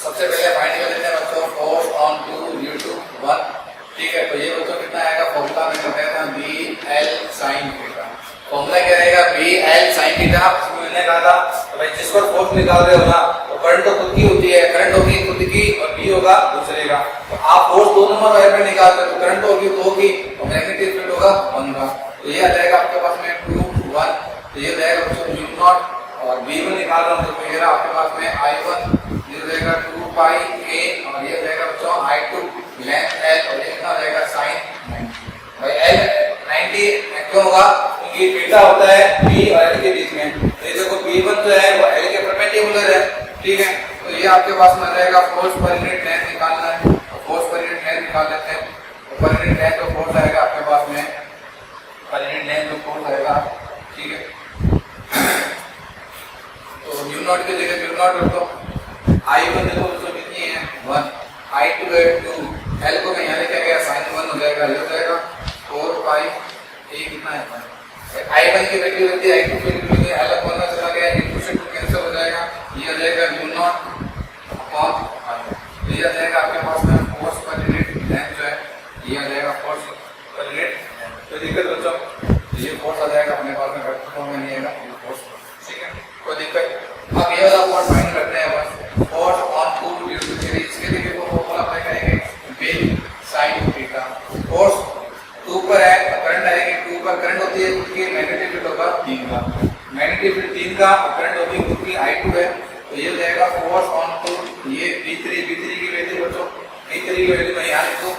सबसे पहले फाइंड कर लेते हैं बच्चों फोर्स ऑन 2 V2 1। ठीक है, तो ये बच्चों कितना आएगा, फॉर्मूला में बताया था BL sin थीटा। फॉर्मूला क्या रहेगा, BL sin थीटा। मैंने कहा था तो भाई जिस पर फोर्स निकाल रहे हो ना, तो करंट तो खुद की होती है, करंट होगी खुद की और B होगा दूसरे का। तो आप फोर्स 2 नंबर वायर पे निकालते हो तो करंट होगी 2 की और मैग्नेटिक फील्ड होगा 1 का। तो ये आ जाएगा आपके पास में 2 1। तो ये जाएगा बच्चों म्यू0 और B1 निकाल रहा हूँ, तो ये रहा आपके पास में I1, ये रहेगा 2 पाई A और ये रहेगा बच्चों I2 लेंथ L और ये कितना रहेगा sin 90। भाई L 90 क्यों होगा, क्योंकि थीटा होता है B और L के बीच में। तो ये देखो B1 जो है वो L के परपेंडिकुलर है। ठीक है, तो ये आपके पास में रहेगा फोर्स पर यूनिट लेंथ निकालना है, तो फोर्स पर यूनिट लेंथ निकाल लेते हैं। तो पर यूनिट लेंथ तो फोर्स आएगा आपके पास में, पर यूनिट लेंथ तो फोर्स आएगा। ठीक है, तो म्यू0 की जगह म्यू0 रख दो। I1 देखो दोस्तों कितनी है 1, I2 है 2, L को मैं यहाँ लेके गया sin 1 हो जाएगा, ये हो जाएगा 4 पाई A कितना है 1। I1 की वैल्यू रहती है, I2 की वैल्यू रहती है, L अपॉन में चला गया, इनटू से 2 कैंसिल हो जाएगा, ये आ जाएगा म्यू0 अपॉन I। ये आ जाएगा आपके पास में फोर्स पर यूनिट लेंथ जो है, ये आ जाएगा फोर्स पर यूनिट। तो दिक्कत बच्चों, ये फोर्स आ जाएगा अपने पास में, वेक्टर फॉर्म में नहीं आएगा ये फोर्स। ठीक है, कोई दिक्कत। अब ये वाला फोर्स फाइंड करते हैं बस, फोर्स ऑन 2 V2। इसके लिए देखो फॉर्मूला अप्लाई करेंगे BL sin थीटा। फोर्स 2 पर है तो करंट आएगी 2 पर, करंट होती है खुद की, मैग्नेटिक फील्ड होगा 3 का, मैग्नेटिक फील्ड 3 का और करंट होगी खुद की I2 है। तो ये हो जाएगा फोर्स ऑन 2, ये B3 की वैल्यू बच्चों, B3 की वैल्यू मैं यहाँ लिख दूं।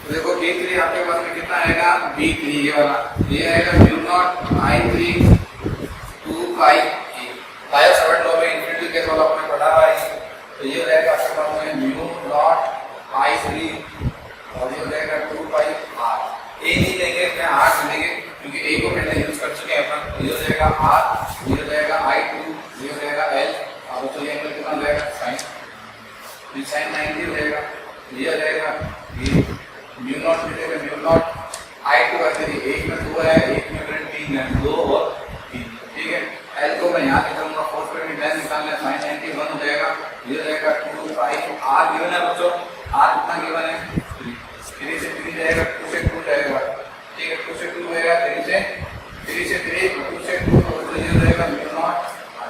तो देखो B3 आपके पास में कितना आएगा, B3 ये वाला, ये आएगा म्यू0 I3 2 pi A। Biot Savart law में इन्फिनिटी केस वाला आपने पढ़ा है। तो ये रहेगा आपके पास में म्यू0 I3 और ये रहेगा 2 पाई R। A नहीं लेंगे, मैं R लेंगे क्योंकि A को पहले यूज कर चुके हैं अपन। ये हो जाएगा R, ये हो जाएगा I2, ये हो जाएगा L और तो ये एंगल कितना हो जाएगा sin, sin 90 हो जाएगा। ये आ जाएगा B ये म्यू नॉट मिलेगा, म्यू नॉट I2 वैसे एक में 2 है, एक में करंट 3 है, 2 और 3, ठीक है। L को मैं यहाँ निकालूंगा, फोर्स पर भी लेंथ निकालना है, sin 90 1 हो जाएगा, ये हो जाएगा 2 पाई, R गिवन है बच्चों, R कितना गिवन है 3 से 3 जाएगा, 2 से 2 जाएगा, ठीक है, 2 से 2 होएगा, 3 से 3 2 से 2 तो ये हो जाएगा म्यू नॉट I।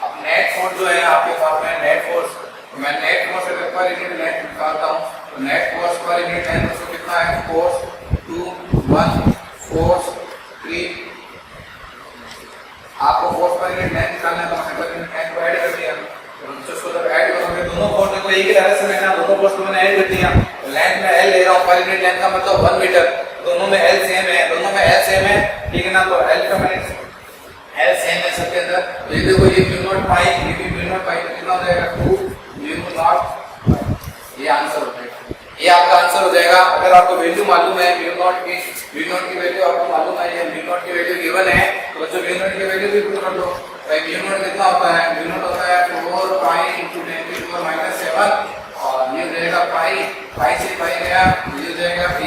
अब नेट फोर्स जो है आपके पास में नेट फोर्स, मैं नेट फोर्स से पर यूनिट नेट निकालता हूँ, तो नेट फोर्स पर यूनिट लेंथ उसको कितना है, फोर्स 2 1 फोर्स 3, आपको फोर्स पर यूनिट लेंथ निकालना है, तो हमने पर यूनिट लेंथ को ऐड कर दिया, तो इसको जब ऐड करोगे दोनों फोर्स को एक ही डायरेक्शन में ना, दोनों फोर्स को मैंने ऐड कर दिया, लेंथ में L ले रहा हूँ, पर यूनिट लेंथ का मतलब 1 मीटर, दोनों में L सेम है, दोनों में L सेम है, ठीक है ना, तो L का मैंने L सेम है सबके अंदर, तो ये देखो ये म्यू नॉट पाई, ये भी म्यू नॉट पाई, तो कितना हो जाएगा 2 म्यू नॉट, ये आंसर हो जाएगा, ये आपका आंसर हो जाएगा। अगर आपको वैल्यू मालूम है म्यू नॉट की वैल्यू आपको मालूम है, ये म्यू नॉट की वैल्यू गिवन है, तो बच्चों म्यू नॉट की वैल्यू भी पुट कर दो। भाई म्यू नॉट कितना होता है, म्यू नॉट होता है 4 पाई × 10⁻⁷, और ये हो जाएगा पाई से पाई गया, ये हो जाएगा 8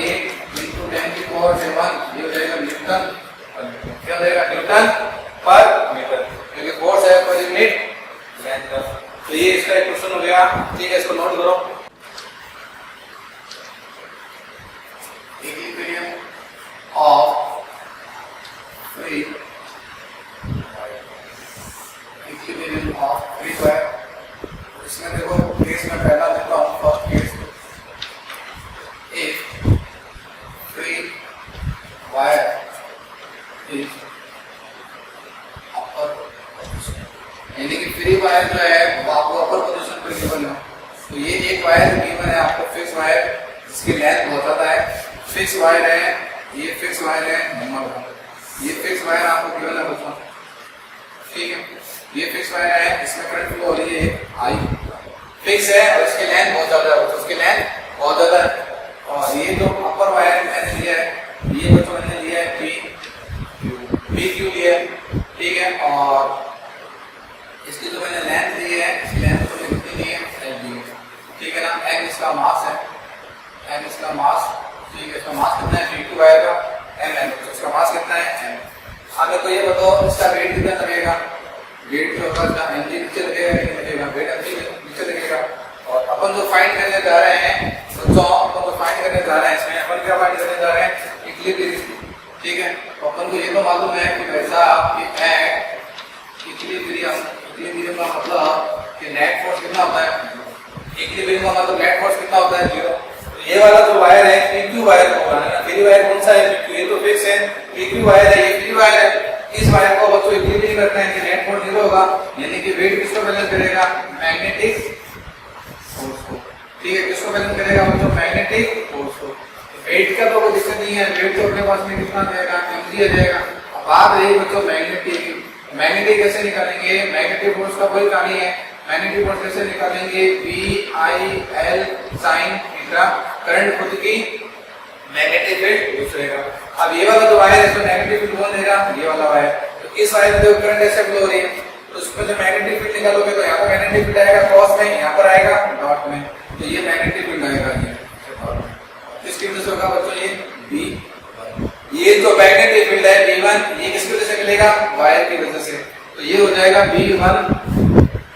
× 10⁻⁷, ये हो जाएगा न्यूटन, क्या हो जाएगा न्यूटन पर मीटर, क्योंकि फोर्स है पर यूनिट लेंथ का। तो ये इसका एक क्वेश्चन हो गया, ठीक है, इसको नोट करो। इक्विलिब्रियम ऑफ फ्री वायर, इसमें देखो केस में पहला देता हूँ, फर्स्ट केस, एक फ्री वायर इज अपर, यानी कि फ्री वायर जो है वो आपको अपर पोजीशन पर गिवन है, तो ये एक वायर गिवन है आपको, फिक्स वायर जिसकी लेंथ बहुत ज्यादा है, फिक्स वायर है, ये फिक्स वायर है, ये फिक्स वायर आपको गिवन है बच्चों, ठीक है, ये फिक्स वायर है, इसमें करंट फ्लो हो रही है I, फिक्स है और इसकी लेंथ बहुत ज्यादा है, उसकी लेंथ बहुत ज्यादा है, और ये जो अपर वायर मैंने लिया है, ये बच्चों मैंने लिया है PQ लिया है, ठीक है, और इसकी जो मैंने लेंथ ली है, इसकी लेंथ तो कितनी ली है, ठीक है ना, m इसका मास है, m इसका मास, ठीक है, इसका मास कितना है, PQ वायर का m, तो इसका मास कितना है m। अब मेरे को ये बताओ इसका वेट कितना लगेगा, वेट जो होगा इसका mg नीचे लगेगा कि नहीं लगेगा, वेट mg नीचे लगेगा, और अपन जो फाइंड करने जा रहे हैं, तो अपन जो फाइंड करने जा रहे हैं, इसमें अपन क्या फाइंड करने जा रहे हैं, इक्विलिब्रियम, ठीक है, तो अपन को ये तो मालूम है कि वैसा आपकी इक्विलिब्रियम का मतलब कि नेट फोर्स कितना होता है, इक्विलिब्रियम का मतलब नेट फोर्स कितना होता है 0। ये वाला जो वायर है PQ वायर होगा ना, फ्री वायर कौन सा है PQ, ये तो फिक्स है, PQ वायर है, ये फ्री वायर है, इस वायर को बच्चों इक्विलिब्रियम करते हैं कि नेट फोर्स 0 होगा, यानी कि वेट किसको बैलेंस करेगा, मैग्नेटिक फोर्स को, ठीक है, किसको बैलेंस करेगा बच्चों, मैग्नेटिक फोर्स को। वेट का तो कोई दिक्कत नहीं है, वेट तो अपने पास में कितना जाएगा, mg आ जाएगा। अब बात रही बच्चों मैग्नेटिक कैसे निकालेंगे, मैग्नेटिक फोर्स का कोई कहानी है, मैग्नेटिक फोर्स कैसे निकालेंगे, VIL sin थीटा, करंट खुद की मैग्नेटिक फील्ड दूसरे का। अब ये वाला जो वायर है इसमें मैग्नेटिक फील्ड कौन देगा, ये वाला वायर, तो इस वायर में जो करंट ऐसे फ्लो हो रही है, तो उसमें जो मैग्नेटिक फील्ड निकालोगे तो यहाँ पर मैग्नेटिक फील्ड आएगा क्रॉस में, यहाँ पर आएगा डॉट में, तो ये मैग्नेटिक फील्ड आएगा, ये किसकी वजह से होगा बच्चों, ये B, ये जो मैग्नेटिक फील्ड है B1, ये किसकी वजह से मिलेगा, वायर की वजह से, तो ये हो जाएगा B1।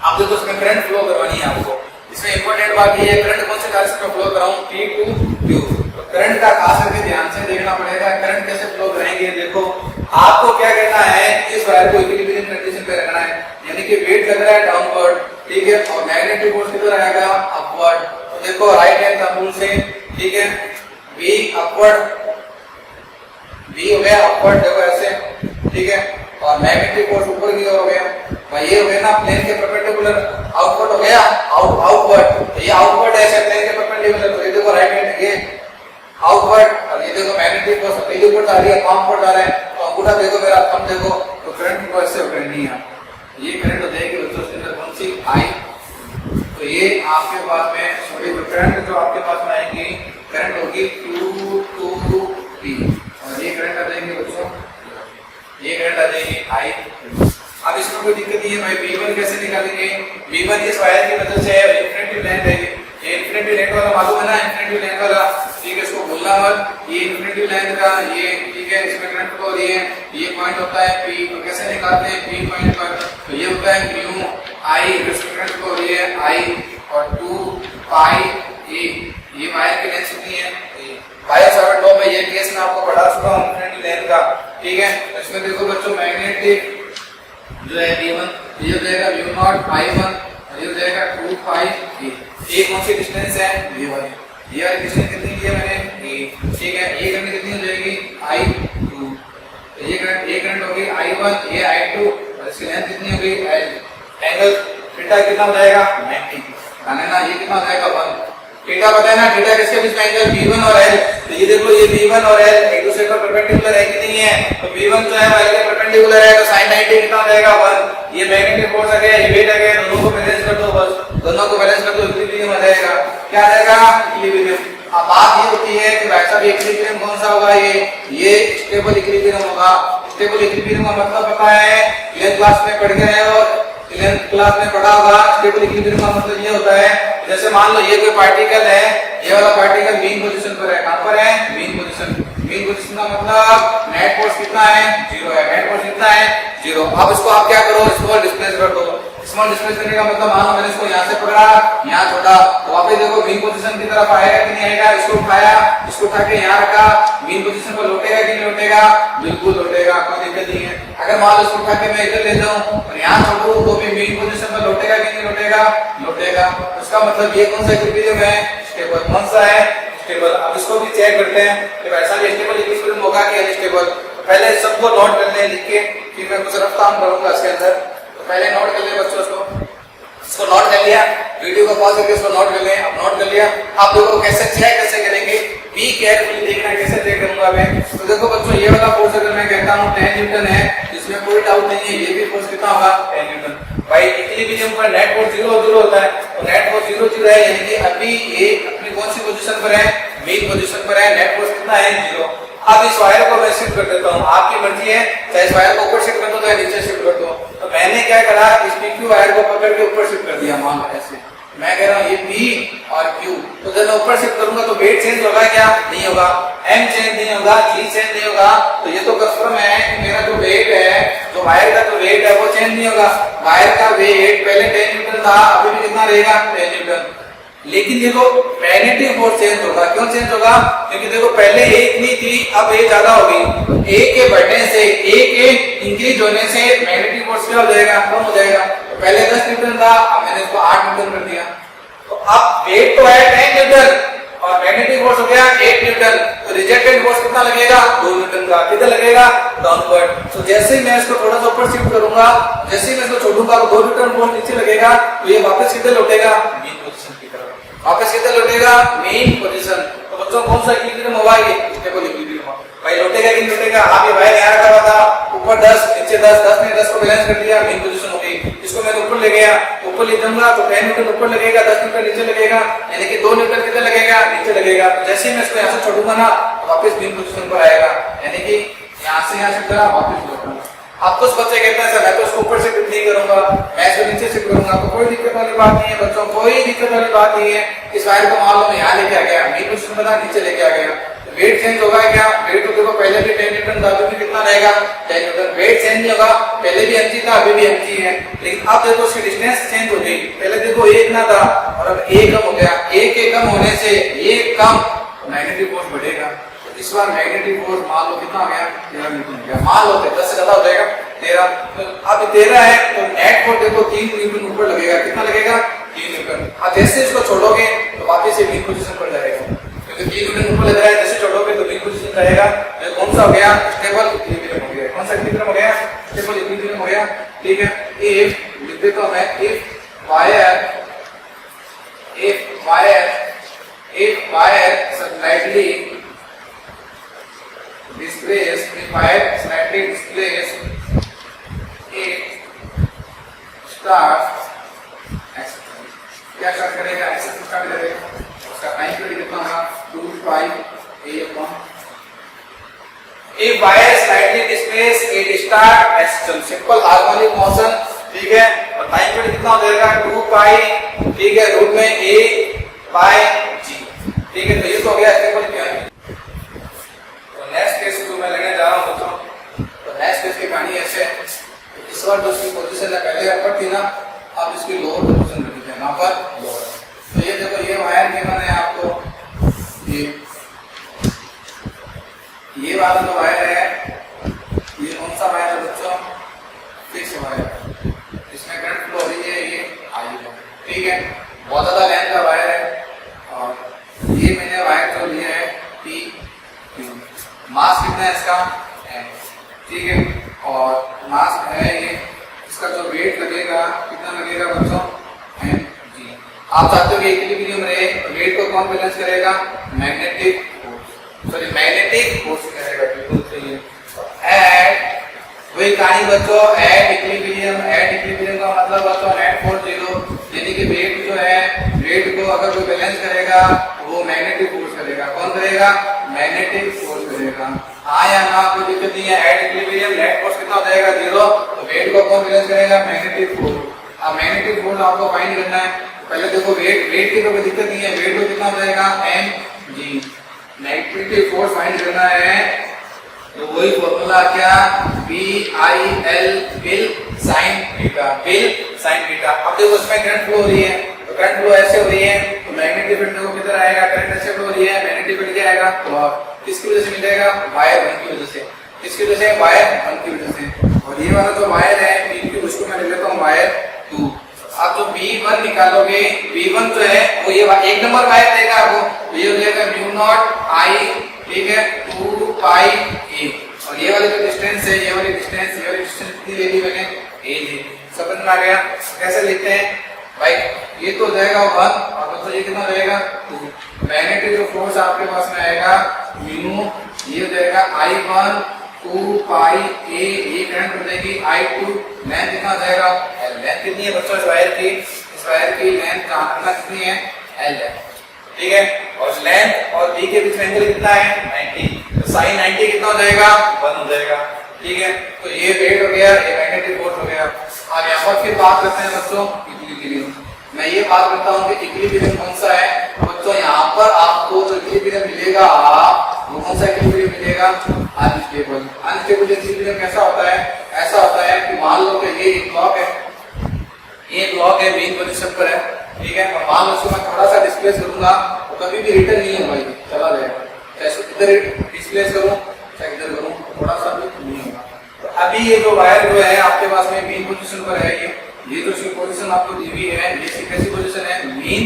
अब देखो इसमें करंट फ्लो करवानी है आपको, इसमें इंपॉर्टेंट बात ये है करंट कौन से डायरेक्शन में फ्लो कराऊं, P to Q, तो करंट का खास करके ध्यान से देखना पड़ेगा, करंट कैसे फ्लो करेंगे। देखो आपको क्या करना है, इस वायर को इक्विलिब्रियम कंडीशन पे रखना है, यानी कि वेट लग रहा है डाउनवर्ड, ठीक है, और मैग्नेटिक फोर्स किधर आएगा, अपवर्ड। तो देखो राइट हैंड थंब रूल से, ठीक है, V अपवर्ड, V हो गया अपवर्ड, देखो ऐसे, ठीक है, और मैग्नेटिक फोर्स ऊपर की ओर हो गया, भाई ये हो गया ना प्लेन के परपेंडिकुलर, आउटवर्ड हो गया, आउटवर्ड, ये आउटवर्ड है प्लेन के परपेंडिकुलर, तो ये देखो राइट हैंड ये आउटवर्ड, और ये देखो मैग्नेटिक फोर्स पहले ऊपर आ रही है, पाम ऊपर आ रहा है, तो अंगूठा देखो मेरा थंब देखो, तो करंट को ऐसे करनी है, ये करंट हो जाएगी बच्चों के अंदर कौन सी, I, तो ये आपके पास में सॉरी करंट जो आपके पास में आएगी, करंट होगी Q to P, और ये करंट आ जाएगी बच्चों, ये करंट आ जाएगी I। अब इसमें कोई दिक्कत नहीं है भाई, V1 कैसे निकालेंगे, V1 इस वायर की वजह से इंफिनिटी लेंथ है, ये इन्फिनिटी लेंथ वाला मालूम है ना, इन्फिनिटी लेंथ वाला, ठीक है, इसको भूलना मत। ये इन्फिनिटी लेंथ का ये, ठीक है, इसमें करंट को ये पॉइंट होता है P, तो कैसे निकालते हैं P पॉइंट पर, तो ये होता है म्यू I, इसमें करंट को ये I और 2 पाई A, ये वायर की लेंथ कितनी है, बायोसावर्ट लॉ में ये केस मैं आपको पढ़ा चुका हूं इन्फिनिटी लेंथ का, ठीक है। इसमें देखो बच्चों मैग्नेटिक जो है V1, ये हो जाएगा म्यू0 I1, ये हो जाएगा 2 पाई A, ये कौन सी डिस्टेंस है, ये वाली, ये वाली डिस्टेंस कितनी की है मैंने A, ठीक है। ये करंट कितनी हो जाएगी I2, ये करंट होगी I1, ये I2 और इसकी लेंथ कितनी होगी L, एंगल थीटा कितना हो जाएगा 90, माने ना, ये कितना हो जाएगा 1, थीटा पता है ना, थीटा किसके बीच में एंगल V1 और L, तो ये देख लो ये V1 और L एक दूसरे पर परपेंडिकुलर है कि नहीं है, तो V1 जो है L के परपेंडिकुलर है, तो sin 90 कितना हो जाएगा 1, ये मैग्नेटिक फोर्स आ गया, ये वेट आ गया, दोनों को बैलेंस कर दो, बस दोनों को बैलेंस कर दो, इक्विलिब्रियम आ जाएगा, क्या आ जाएगा इक्विलिब्रियम। अब बात ये होती है कि भाई साहब इक्विलिब्रियम कौन सा होगा, ये स्टेबल इक्विलिब्रियम होगा। स्टेबल इक्विलिब्रियम का मतलब पता है, 11th क्लास में पढ़ के आए और 11th क्लास में पढ़ा होगा। स्टेबल इक्विलिब्रियम का मतलब ये होता है, जैसे मान लो ये कोई पार्टिकल है, ये वाला पार्टिकल मीन पोजीशन पर है, कहां पर है, मीन पोजीशन का मतलब नेट फोर्स कितना है 0 है, नेट फोर्स कितना है 0। अब इसको आप क्या करो, स्मॉल डिस्प्लेस कर दो। स्मॉल डिस्प्लेस करने का मतलब मान लो मैंने इसको यहाँ से पकड़ा, यहाँ छोड़ा, तो वापस देखो मीन पोजीशन की तरफ आएगा कि नहीं आएगा, इसको उठाया, इसको उठा के यहाँ रखा, मीन पोजीशन पर लौटेगा कि नहीं लौटेगा, बिल्कुल लौटेगा, कोई दिक्कत नहीं है। अगर मान लो इसको उठा के मैं इधर ले जाऊं और यहाँ छोड़ू तो भी मीन पोजीशन पर लौटेगा कि नहीं लौटेगा, लौटेगा। उसका मतलब ये कौन सा इक्विलिब्रियम है, स्टेबल। कौन सा है, स्टेबल। अब इसको भी चेक करते हैं कि वैसा भी स्टेबल इक्विलिब्रियम होगा कि अनस्टेबल। तो पहले सबको नोट कर लें लिख के, फिर मैं कुछ रफ काम करूंगा इसके अंदर। तो पहले नोट कर ले बच्चों इसको नोट कर लिया, वीडियो को पॉज करके इसको नोट कर लें। अब नोट कर लिया, आप लोगों को कैसे चेक कैसे करेंगे, बी केयरफुली देखना कैसे चेक करूंगा मैं। तो देखो बच्चों ये वाला फोर्स अगर मैं कहता हूं 10 न्यूटन है, इसमें कोई डाउट नहीं है, ये भी फोर्स कितना होगा 10 न्यूटन। भाई इक्विलिब्रियम पर नेट फोर्स 0 होता है, तो नेट फोर्स 0 है, यानी कि अभी ये अपनी कौन सी पोजीशन पर है, मेन पोजीशन पर है, नेट फोर्स कितना है 0। अब इस वायर को मैं शिफ्ट कर देता हूं, आपकी मर्जी है, चाहे इस वायर को ऊपर शिफ्ट कर दो चाहे नीचे शिफ्ट कर दो। तो मैंने क्या करा, इस PQ वायर को पकड़ के ऊपर शिफ्ट कर दिया, मान लो ऐसे। मैं कह रहा हूं ये P और Q, तो जब मैं ऊपर शिफ्ट करूंगा तो वेट चेंज होगा क्या, नहीं होगा, M चेंज नहीं होगा, G चेंज नहीं होगा। तो ये तो कंफर्म है कि मेरा जो वेट है, जो वायर का जो वेट है वो चेंज नहीं होगा। वायर का वेट पहले 10 न्यूटन था, अभी भी कितना रहेगा 10 न्यूटन। लेकिन देखो मैग्नेटिक फोर्स चेंज होगा, क्यों चेंज होगा, क्योंकि देखो पहले एक नहीं थी, अब एक ज्यादा हो गई। एक के बढ़ने से, एक इंक्रीज होने से मैग्नेटिक फोर्स क्या हो जाएगा, कम हो जाएगा। तो पहले 10 न्यूटन था, अब मैंने इसको 8 न्यूटन कर दिया। तो अब वेट तो है 10 न्यूटन और मैग्नेटिक फोर्स हो गया 8 न्यूटन, तो रिजेक्टेड फोर्स कितना लगेगा 2 न्यूटन का। कितना लगेगा, डाउनवर्ड। तो जैसे ही मैं इसको थोड़ा सा ऊपर शिफ्ट करूंगा, जैसे ही मैं इसको छोड़ूंगा तो 2 न्यूटन फोर्स नीचे लगेगा, तो ये वापस किधर लौटेगा, मेन पोजीशन की तरफ, वापस किधर लौटेगा, मेन पोजीशन। तो बच्चों कौन सा इक्विलिब्रियम होगा, ये स्टेबल इक्विलिब्रियम। भाई लौटेगा कि नहीं लौटेगा, आप ये वायर यहाँ रखा हुआ था, ऊपर 10 नीचे 10 ने 10 को बैलेंस कर दिया, मेन पोजीशन हो गई। इसको मैंने ऊपर ले गया, ऊपर ले जाऊंगा तो 10 न्यूटन ऊपर लगेगा, 10 न्यूटन नीचे लगेगा, यानी कि 2 न्यूटन किधर लगेगा, नीचे लगेगा। तो जैसे ही मैं इसको यहाँ से छोड़ूंगा ना, वापस मेन पोजीशन पर आएगा, यानी कि यहाँ से यहाँ शिफ्ट करा, वापस लौटूंगा। अब कुछ बच्चे कहते हैं सर मैं तो इसको ऊपर से शिफ्ट नहीं करूंगा, मैं इसको नीचे शिफ्ट करूंगा। तो कोई दिक्कत वाली बात नहीं है बच्चों, कोई दिक्कत वाली बात नहीं है। इस वायर को मान लो मैं यहाँ लेके आ गया, मेन पोजीशन पर था, नीचे लेके आ गया, वेट चेंज होगा क्या, वेट तो देखो पहले भी 10 न्यूटन था, अभी भी कितना रहेगा 10 न्यूटन। वेट चेंज नहीं होगा, पहले भी mg था, अभी भी mg है, लेकिन अब देखो उसकी डिस्टेंस चेंज हो गई। पहले देखो 1 ना था और अब 1 कम हो गया, 1 के कम होने से ये कम, मैग्नेटिक फोर्स बढ़ेगा। तो इस बार मैग्नेटिक फोर्स मान लो कितना हो गया 13 न्यूटन हो गया, मान लो 10 से ज्यादा हो जाएगा 13। तो अब 13 है तो नेट फोर्स देखो 3 न्यूटन ऊपर लगेगा, कितना लगेगा 3 न्यूटन। अब जैसे इसको छोड़ोगे तो वापस ये मेन पोजीशन पर जाएगा, क्योंकि 3 न्यूटन ऊपर लग रहा है, जैसे छोड़ोगे तो मेन पोजीशन रहेगा। कौन सा हो गया, स्टेबल इक्विलिब्रियम हो गया। कौन सा इक्विलिब्रियम हो गया, स्टेबल इक्विलिब्रियम हो गया, ठीक है। इफ लिख देता हूं मैं, if wire slightly displaced, if wire slightly displaced, it starts क्या स्टार्ट करेगा, ऐसे स्टार्ट करेगा। उसका टाइम पीरियड कितना होगा 2 pi a upon. If wire slightly displaced, it start as simple harmonic motion, ठीक है। और टाइम पीरियड कितना हो जाएगा 2 पाई, ठीक है, रूट में a बाय जी। ठीक है, तो ये तो हो गया स्टेबल केयरिंग। तो नेक्स्ट केस जो मैं लेने जा रहा हूँ बच्चों, तो नेक्स्ट केस की कहानी ऐसे, इस बार जो इसकी पोजीशन है पहले अपर थी ना, अब इसकी लोअर पोजीशन रखी है, यहाँ पर लोअर। तो ये देखो, ये वायर गिवन है आपको, ये वाला जो वायर है, ये कौन सा वायर है बच्चों? फिक्स वायर, इसमें करंट फ्लो हो रही है, ये आई है। ठीक है, बहुत ज्यादा लेंथ का वायर है, और ये मैंने वायर जो लिया है पी क्यू। मास कितना है इसका? एम। ठीक है, और मास है ये, इसका जो वेट लगेगा कितना लगेगा बच्चों? M G. आप चाहते हो कि इक्विलिब्रियम रहे, वेट को कौन बैलेंस करेगा? Magnetic force, sorry magnetic force करेगा, बिल्कुल सही है। एट वही कहानी बच्चों, एट इक्विलिब्रियम, एट इक्विलिब्रियम का मतलब बच्चों एट फोर्स 0, यानी कि वेट जो है, वेट को अगर कोई बैलेंस करेगा वो मैग्नेटिक फोर्स करेगा। कौन करेगा? मैग्नेटिक फोर्स करेगा। हाँ या ना, कोई दिक्कत नहीं है। एट इक्विलिब्रियम नेट फोर्स कितना हो जाएगा? 0। तो वेट को कौन बैलेंस करेगा? Magnetic force. अब मैग्नेटिक फोर्स आपको फाइंड करना है। पहले देखो वेट की तो कोई दिक्कत नहीं है, वेट को कितना हो जाएगा? M G. Magnetic force find करना है, तो वही फॉर्मूला क्या? VIL विल साइन थीटा, विल साइन थीटा। अब देखो उसमें करंट फ्लो हो रही है, तो करंट फ्लो ऐसे हो रही है, तो मैग्नेटिक फील्ड देखो किधर आएगा? करंट ऐसे फ्लो हो रही है, मैग्नेटिक फील्ड क्या आएगा? तो किसकी वजह से मिलेगा? वायर 1 की वजह से। किसकी वजह से? वायर 1 की वजह से। और ये वाला जो वायर है PQ, उसको मैं लिख लेता हूं वायर 2। आप जो V1 निकालोगे, V1 जो है वो ये एक नंबर वायर देगा आपको, तो ये हो जाएगा म्यू नॉट I, ठीक है, 2 पाई a। और ये वाली जो डिस्टेंस है, ये वाली डिस्टेंस कितनी ले ली मैंने? a ली। समझ में आ गया? कैसे लिखते हैं भाई? ये तो हो जाएगा 1, और तो ये कितना रहेगा? 2। मैग्नेटिक जो फोर्स आपके पास में आएगा म्यू, ये हो जाएगा I1 2 पाई a, ये करंट हो जाएगी I2। लेंथ कितना हो जाएगा? L। लेंथ कितनी है बच्चों इस वायर की? इस वायर की लेंथ जानना कितनी है? L है। ठीक है, और लेंथ और B के बीच में एंगल कितना है? 90। तो sin 90 कितना हो जाएगा? 1 हो जाएगा। ठीक है, तो ये वेट हो गया, ये मैग्नेटिक फोर्स हो गया। अब यहाँ पर फिर बात करते हैं बच्चों इक्विलिब्रियम। मैं ये बात करता हूँ कि इक्विलिब्रियम कौन सा है बच्चों? यहाँ पर आपको जो इक्विलिब्रियम मिलेगा, वो कौन सा इक्विलिब्रियम मिलेगा? अनस्टेबल। अनस्टेबल इक्विलिब्रियम कैसा होता है? ऐसा होता है कि मान लो कि ये एक ब्लॉक है, ये ब्लॉक है, मेन पोजीशन पर है, ठीक है, और मान लो इसको मैं थोड़ा सा डिस्प्लेस करूंगा तो कभी भी रिटर्न नहीं होगा, ये चला जाएगा। चाहे इधर डिस्प्लेस करूं चाहे इधर करूं, थोड़ा सा भी नहीं होगा। तो अभी ये जो वायर जो है आपके पास में मेन पोजीशन पर है, ये जो इसकी पोजीशन आपको दी हुई है, ये कैसी पोजीशन है? मेन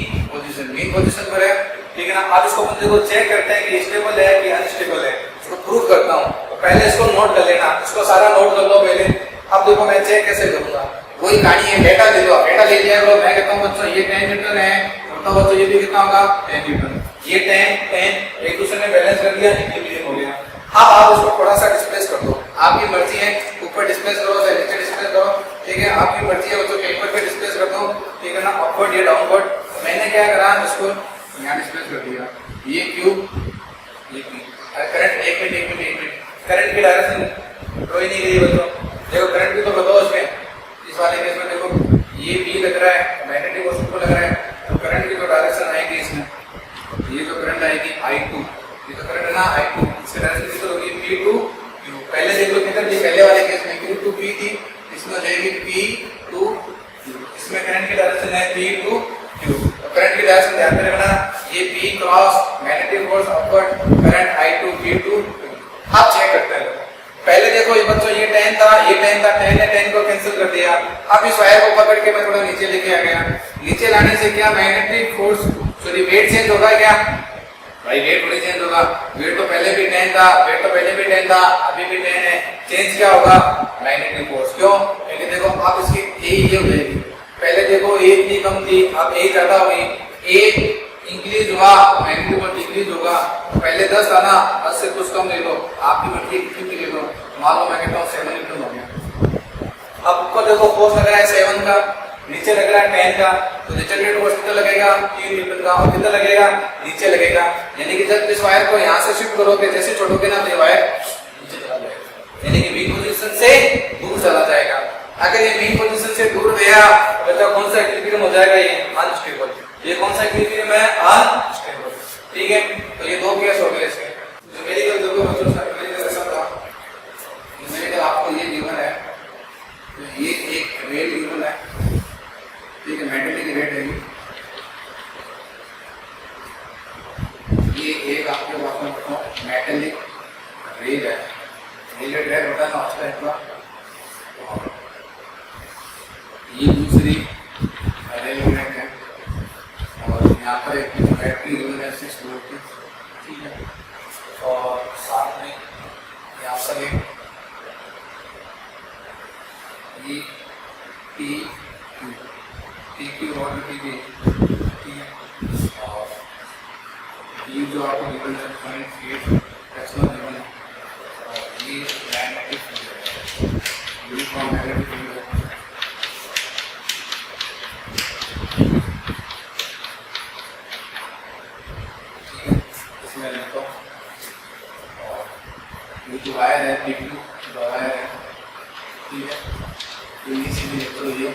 पोजीशन पर है। ठीक है ना? आप इसको बंदे को चेक करते हैं कि स्टेबल है कि अनस्टेबल है, इसको प्रूव करता हूं। तो पहले इसको नोट कर लेना, इसको सारा नोट कर लो पहले। अब देखो मैं चेक कैसे करूंगा, वही कहानी है, डेटा ले लो, डेटा ले लिया करो। मैं कहता हूं बच्चों ये 10 न्यूटन है, तो बच्चों ये भी कितना होगा? 10 न्यूटन। ये 10 एक दूसरे में बैलेंस कर दिया, इक्विलिब्रियम हो गया। अब आप उसको थोड़ा सा डिस्प्लेस कर दो, आपकी मर्जी है, ऊपर डिस्प्लेस करो चाहे नीचे डिस्प्लेस करो, ठीक है, आपकी मर्जी है। बच्चों पेपर पे डिस्प्लेस कर दो, ठीक है ना, अपवर्ड या डाउनवर्ड। मैंने क्या करा, इसको यहाँ डिस्प्लेस कर दिया, ये क्यू, ये पी। करंट एक मिनट करंट की डायरेक्शन ड्रॉ ही नहीं गई बच्चों। देखो करंट भी तो बताओ इसमें, इस वाले केस में देखो ये पी लग रहा है, मैग्नेटिक फोर्स को लग रहा है, तो करंट की तो डायरेक्शन आएगी इसमें, ये तो करंट आएगी I2, ये तो करंट है ना I2, इसकी डायरेक्शन किधर होगी? P2 Q। पहले देख लो किधर थी, पहले वाले केस में Q2 P थी, इसमें हो जाएगी P2 Q। इसमें करंट की डायरेक्शन है P2 Q। तो करंट की डायरेक्शन ध्यान में रखना, ये P cross magnetic force upward, current I2 P2 Q। आप चेक करते हैं। पहले देखो ये बच्चों ये 10 था, 10 ने 10 को कैंसिल कर दिया। अब इस वायर को पकड़ के मैं थोड़ा नीचे लेके आ गया, नीचे लाने से क्या magnetic force, sorry wait change होगा क्या भाई? वेट थोड़ी चेंज होगा, वेट तो पहले भी 10 था, अभी भी 10 है, चेंज क्या होगा? Magnetic force. क्यों? क्योंकि देखो अब इसकी ए ये हो जाएगी, पहले देखो ए इतनी कम थी, अब ए ज्यादा हुई, ए इंक्रीज हुआ, मैग्नेटिक फोर्स डिक्रीज होगा। पहले 10 था ना, 10 से कुछ कम ले लो, आपकी मर्जी कितनी ले लो, मान लो मैं कहता हूँ 7 न्यूटन हो गया। अब ऊपर देखो फोर्स लग रहा है 7 का, नीचे लग रहा है 10 का, तो रिजल्टेंट फोर्स कितना लगेगा? 3 न्यूटन का, और कितना लगेगा? नीचे लगेगा। यानी कि जब इस वायर को यहाँ से शिफ्ट करोगे, जैसे छोड़ोगे ना, तो ये वायर नीचे चला जाएगा, यानी कि मेन पोजीशन से दूर चला जाएगा। अगर ये मेन पोजीशन से दूर गया तो कौन सा इक्विलिब्रियम हो जाएगा? ये अनस्टेबल। ये कौन सा इक्विलिब्रियम है? अनस्टेबल। ठीक है, तो ये दो केस हो गए इसके। जो मेडिकल देखो बच्चों से मेडिकल ऐसा था, मेडिकल आपको ये गिवन है, तो ये एक रेट गिवन है, ठीक है, मेटल की रेट है ये एक आपके पास में मेटेलिक रेल है, रेल रेल होता है ना आज का, ये दूसरी रेल रेट है, और यहाँ पर एक बैटरी गिवन है 6 वोल्ट की, ठीक है, और साथ में यहाँ पर एक ये टी क्यू और टी बी, ठीक है, और ये जो आपको गिवन है 0.8 एक्सनल गिवन है, और ये मैग्नेटिक फील्ड है, यूनिफॉर्म मैग्नेटिक फील्ड है, ठीक है, इसमें लिखो, और ये जो वायर है P2 जो वायर है, ठीक है, तो ये सीधे लिखो, ये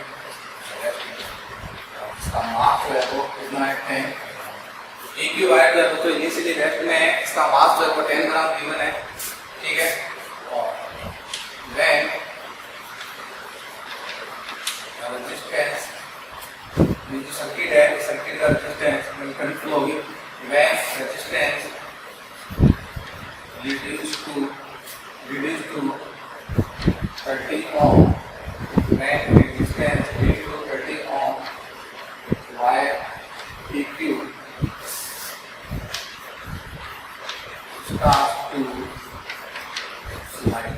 इसका मास जो है वो कितना है 10, एक ही वायर जो है तो इनिशियली लेफ्ट में है, इसका मास जो है वो 10 ग्राम गिवन है, ठीक है, और व्हेन रेजिस्टेंस जो सर्किट है, सर्किट का रेजिस्टेंस कंट्रोल होगी, when resistance reduce to 30 ohm, when resistance reduced to 30 ohm, wire PQ starts to slide.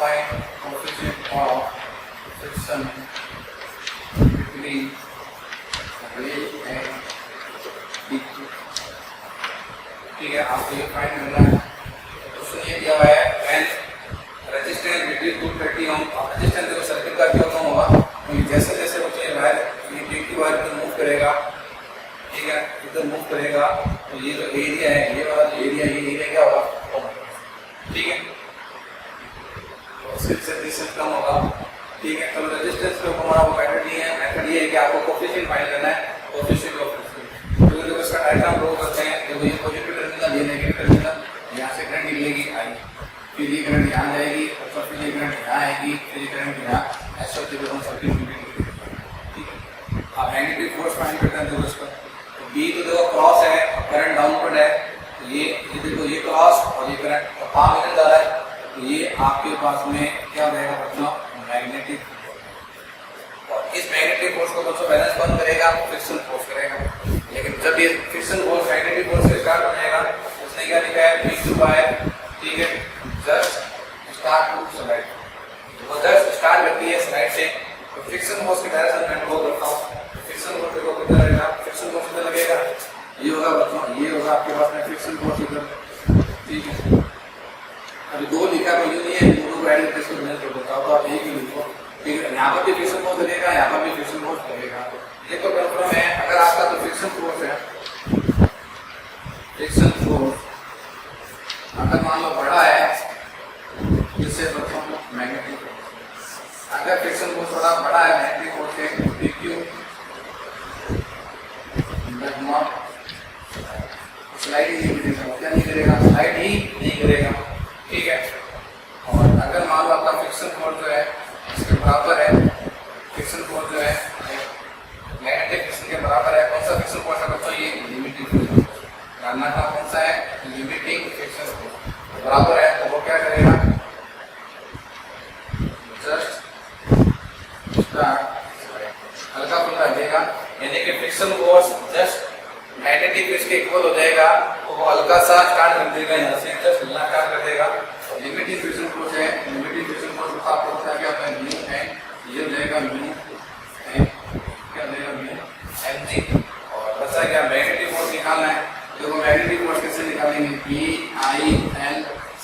Find coefficient of friction between rail and PQ. ठीक है, आपको ये फाइंड करना है। तो ये दिया हुआ है when resistance between 230 ohm, resistance देखो सर्किट का क्यों कम होगा, क्योंकि जैसे जैसे बच्चे ये वायर ये PQ वायर इधर मूव करेगा, ठीक है, इधर मूव करेगा, तो ये जो एरिया है, ये वाला एरिया, ये एरिया क्या होगा, ठीक है, तो इससे डिस्टेंस कम होगा, ठीक है। तो रेजिस्टेंस पे हमारा वो मेथड ये है कि आपको कोएफिशिएंट फाइंड करना है, कोएफिशिएंट ऑफ फ्रिक्शन। तो देखो इसका डायग्राम ड्रॉ करते हैं, देखो ये पॉजिटिव टर्मिनल, ये नेगेटिव टर्मिनल, यहाँ से करंट निकलेगी आई, फिर ये करंट यहाँ जाएगी, और फिर ये करंट यहाँ आएगी, फिर ये करंट यहाँ, ऐसा देखो हम सर्किट में, ठीक है। आप मैग्नेटिक फोर्स फाइंड करते हैं, देखो इसका बी तो देखो क्रॉस है, करंट डाउनवर्ड है, ये देखो ये क्रॉस और ये करंट कहाँ निकल जा रहा है, तो ये आपके पास में क्या रहेगा बच्चों, मैग्नेटिक, और इस मैग्नेटिक फोर्स को बच्चों बैलेंस कौन करेगा, फ्रिक्शन फोर्स करेगा। लेकिन जब ये फ्रिक्शन फोर्स मैग्नेटिक फोर्स से स्टार्ट हो जाएगा, उसने क्या लिखा है P2 वायर, ठीक है, जस्ट स्टार्ट टू स्लाइड, वो जस्ट स्टार्ट करती है स्लाइड से, तो फ्रिक्शन फोर्स की डायरेक्शन मैं ड्रॉ करता हूँ, फ्रिक्शन फोर्स को कितना रहेगा, फ्रिक्शन फोर्स कितना लगेगा, ये होगा बच्चों, ये होगा आपके पास में फ्रिक्शन फोर्स इधर, ठीक है। अभी दो लिखा तो ये नहीं है, दोनों वायर के इसको मैं बताऊँ तो आप एक ही लिखो, ठीक है, यहाँ पर भी फ्रिक्शन फोर्स लगेगा, यहाँ पर भी फ्रिक्शन फोर्स लगेगा, ये तो कंफर्म है। अगर आपका तो फ्रिक्शन फोर्स है, फ्रिक्शन फोर्स अगर मान लो बड़ा है, जिससे बच्चों मैग्नेटिक, अगर फ्रिक्शन फोर्स थोड़ा बड़ा है मैग्नेटिक फोर्स से, PQ स्लाइड ही नहीं करेगा, क्या नहीं करेगा, स्लाइड ही नहीं करेगा, ठीक है। और अगर मान लो आपका फ्रिक्शन फोर्स जो है इसके बराबर है, फ्रिक्शन फोर्स जो है मैग्नेटिक फ्रिक्शन के बराबर है, कौन सा फ्रिक्शन फोर्स है बच्चों, ये लिमिटिंग जानना था, कौन सा है, लिमिटिंग फ्रिक्शन फोर्स बराबर है, तो वो क्या करेगा, जस्ट स्टार्ट हल्का फुल्का देगा, यानी कि friction force just magnetic friction के इक्वल हो जाएगा, तो वो हल्का सा स्टार्ट कर देगा, यहाँ से जस्ट हिलना स्टार्ट कर देगा। लिमिटिंग फ्रिक्शन फोर्स है, लिमिटिंग फ्रिक्शन फोर्स आपको पता क्या होता है, म्यू है, ये रहेगा म्यू है, क्या रहेगा म्यू mg, और बचा क्या मैग्नेटिक फोर्स निकालना है, देखो मैग्नेटिक फोर्स कैसे निकालेंगे, PIL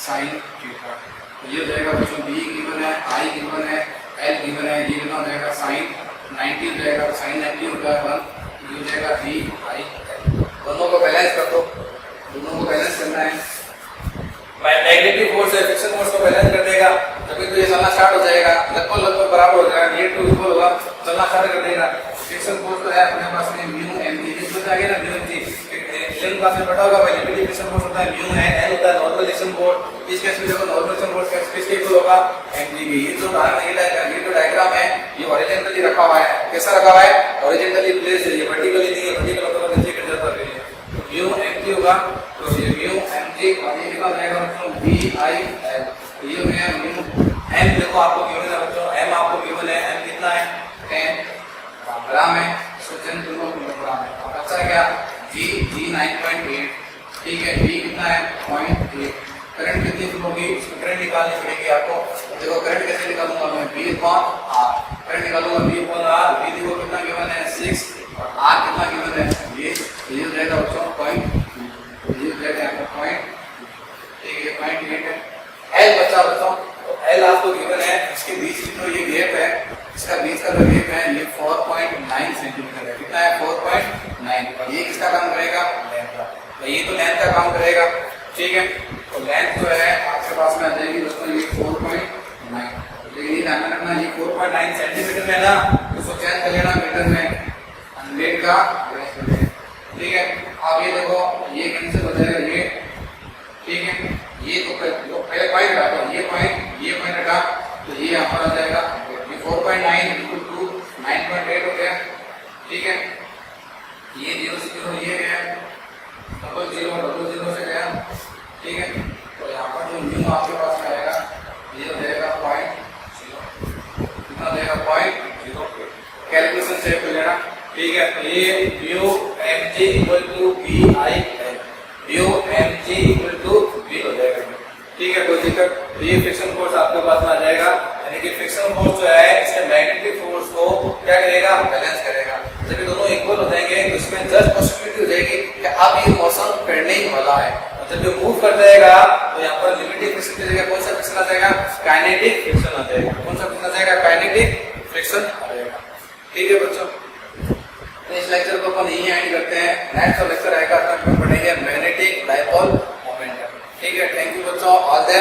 sin थीटा, तो ये रहेगा बच्चों B गिवन है, I गिवन है, L गिवन है, ये कितना रहेगा sin 90 रहेगा, sin 90 होता है 1, ये रहेगा BIL, दोनों को बैलेंस कर दो, दोनों को बैलेंस करना है। मैग्नेटिक फोर्स जो है फ्रिक्शन फोर्स को बैलेंस कर देगा, तभी तो ये चलना स्टार्ट हो जाएगा, लगभग बराबर हो जाएगा, ये टू इक्वल होगा, चलना स्टार्ट कर देगा। फ्रिक्शन फोर्स तो है अपने पास में म्यू एम जी, इसमें आ गया ना mu M G, link class में पढ़ा होगा भाई, लिमिटिंग फ्रिक्शन फोर्स होता है म्यू है, एन होता है नॉर्मल फ्रिक्शन फोर्स, इस केस में देखो नॉर्मल फ्रिक्शन फोर्स का किसके इक्वल होगा एम जी की। ये जो डायग्राम है ये हॉरिजॉन्टली रखा हुआ है, कैसा रखा हुआ है हॉरिजॉन्टली प्लेस है, ये वर्टिकली नहीं है, वर्टिकल होता है नीचे गिर जाता है, म्यू एम जी होगा, तो ये म्यू एम जी और ये निकल जाएगा बच्चों बी आई एल, ये हो गया म्यू एम, देखो आपको गिवन है बच्चों, एम आपको गिवन है, एम कितना है 10 ग्राम है, सोचन दोनों किलोग्राम है, अब अच्छा क्या जी 9.8, ठीक है, बी कितना है 0.8, करंट कितनी फ्लो होगी, करंट निकालनी पड़ेगी आपको, देखो करंट कैसे निकालूंगा मैं, बी अपॉन आर, करंट निकालूंगा बी अपॉन आर, बी देखो कितना गिवन है 6 और आर कितना गिवन है ये हो जाएगा बच्चों पॉइंट, ये हो जाएगा आपका पॉइंट, ठीक है 0.8 है। एल बचा बच्चों, तो एल आपको गिवन है, इसके बीच की जो ये गैप है, इसका बीच का जो गैप है ये 4.9 सेंटीमीटर है, कितना है 4.9, ये किसका काम करेगा लेंथ का, तो ये तो लेंथ का काम करेगा, ठीक है, तो लेंथ जो है आपके पास में आ जाएगी दोस्तों ये 4.9, लेकिन ये ध्यान रखना ये 4.9 सेंटीमीटर में ना, इसको चेंज कर लेना मीटर में 100 का, ठीक है। अब ये देखो ये कैंसिल हो जाएगा ये, ठीक है, ये तो पहले पॉइंट हटा, ये पॉइंट हटा, तो ये यहाँ पर आ जाएगा ये 4.9 इक्वल टू 9.8 हो गया, ठीक है, ये 0 से 0 ये गया, डबल जीरो से गया, ठीक है, तो यहाँ पर जो म्यू आपके पास में आएगा ये हो जाएगा 0.0, कितना देगा 0.0, कैलकुलेशन सेव कर लेना, ठीक है, तो ये mu M G equal to B I L, mu M G equal to B हो जाएगा, ठीक है, कोई दिक्कत, तो ये फ्रिक्शन फोर्स आपके पास में आ जाएगा, यानी कि फ्रिक्शन फोर्स जो है इसके मैग्नेटिक फोर्स को क्या करेगा बैलेंस करेगा, जब ये दोनों इक्वल हो जाएंगे तो इसमें जस्ट पॉसिबिलिटी हो जाएगी कि अब ये मौसम करने ही वाला है, जब ये मूव कर जाएगा तो यहाँ पर लिमिटिंग फ्रिक्शन की जगह कौन सा फ्रिक्शन आ जाएगा काइनेटिक फ्रिक्शन आ जाएगा, कौन सा फ्रिक्शन आ जाएगा काइनेटिक फ्रिक्शन आ जाएगा, ठीक है बच्चों। इस लेक्चर को अपन यही एंड करते हैं, नेक्स्ट लेक्चर आएगा तो हम पढ़ेंगे मैग्नेटिक डायपोल मोमेंट, ठीक है, थैंक यू बच्चों, ऑल द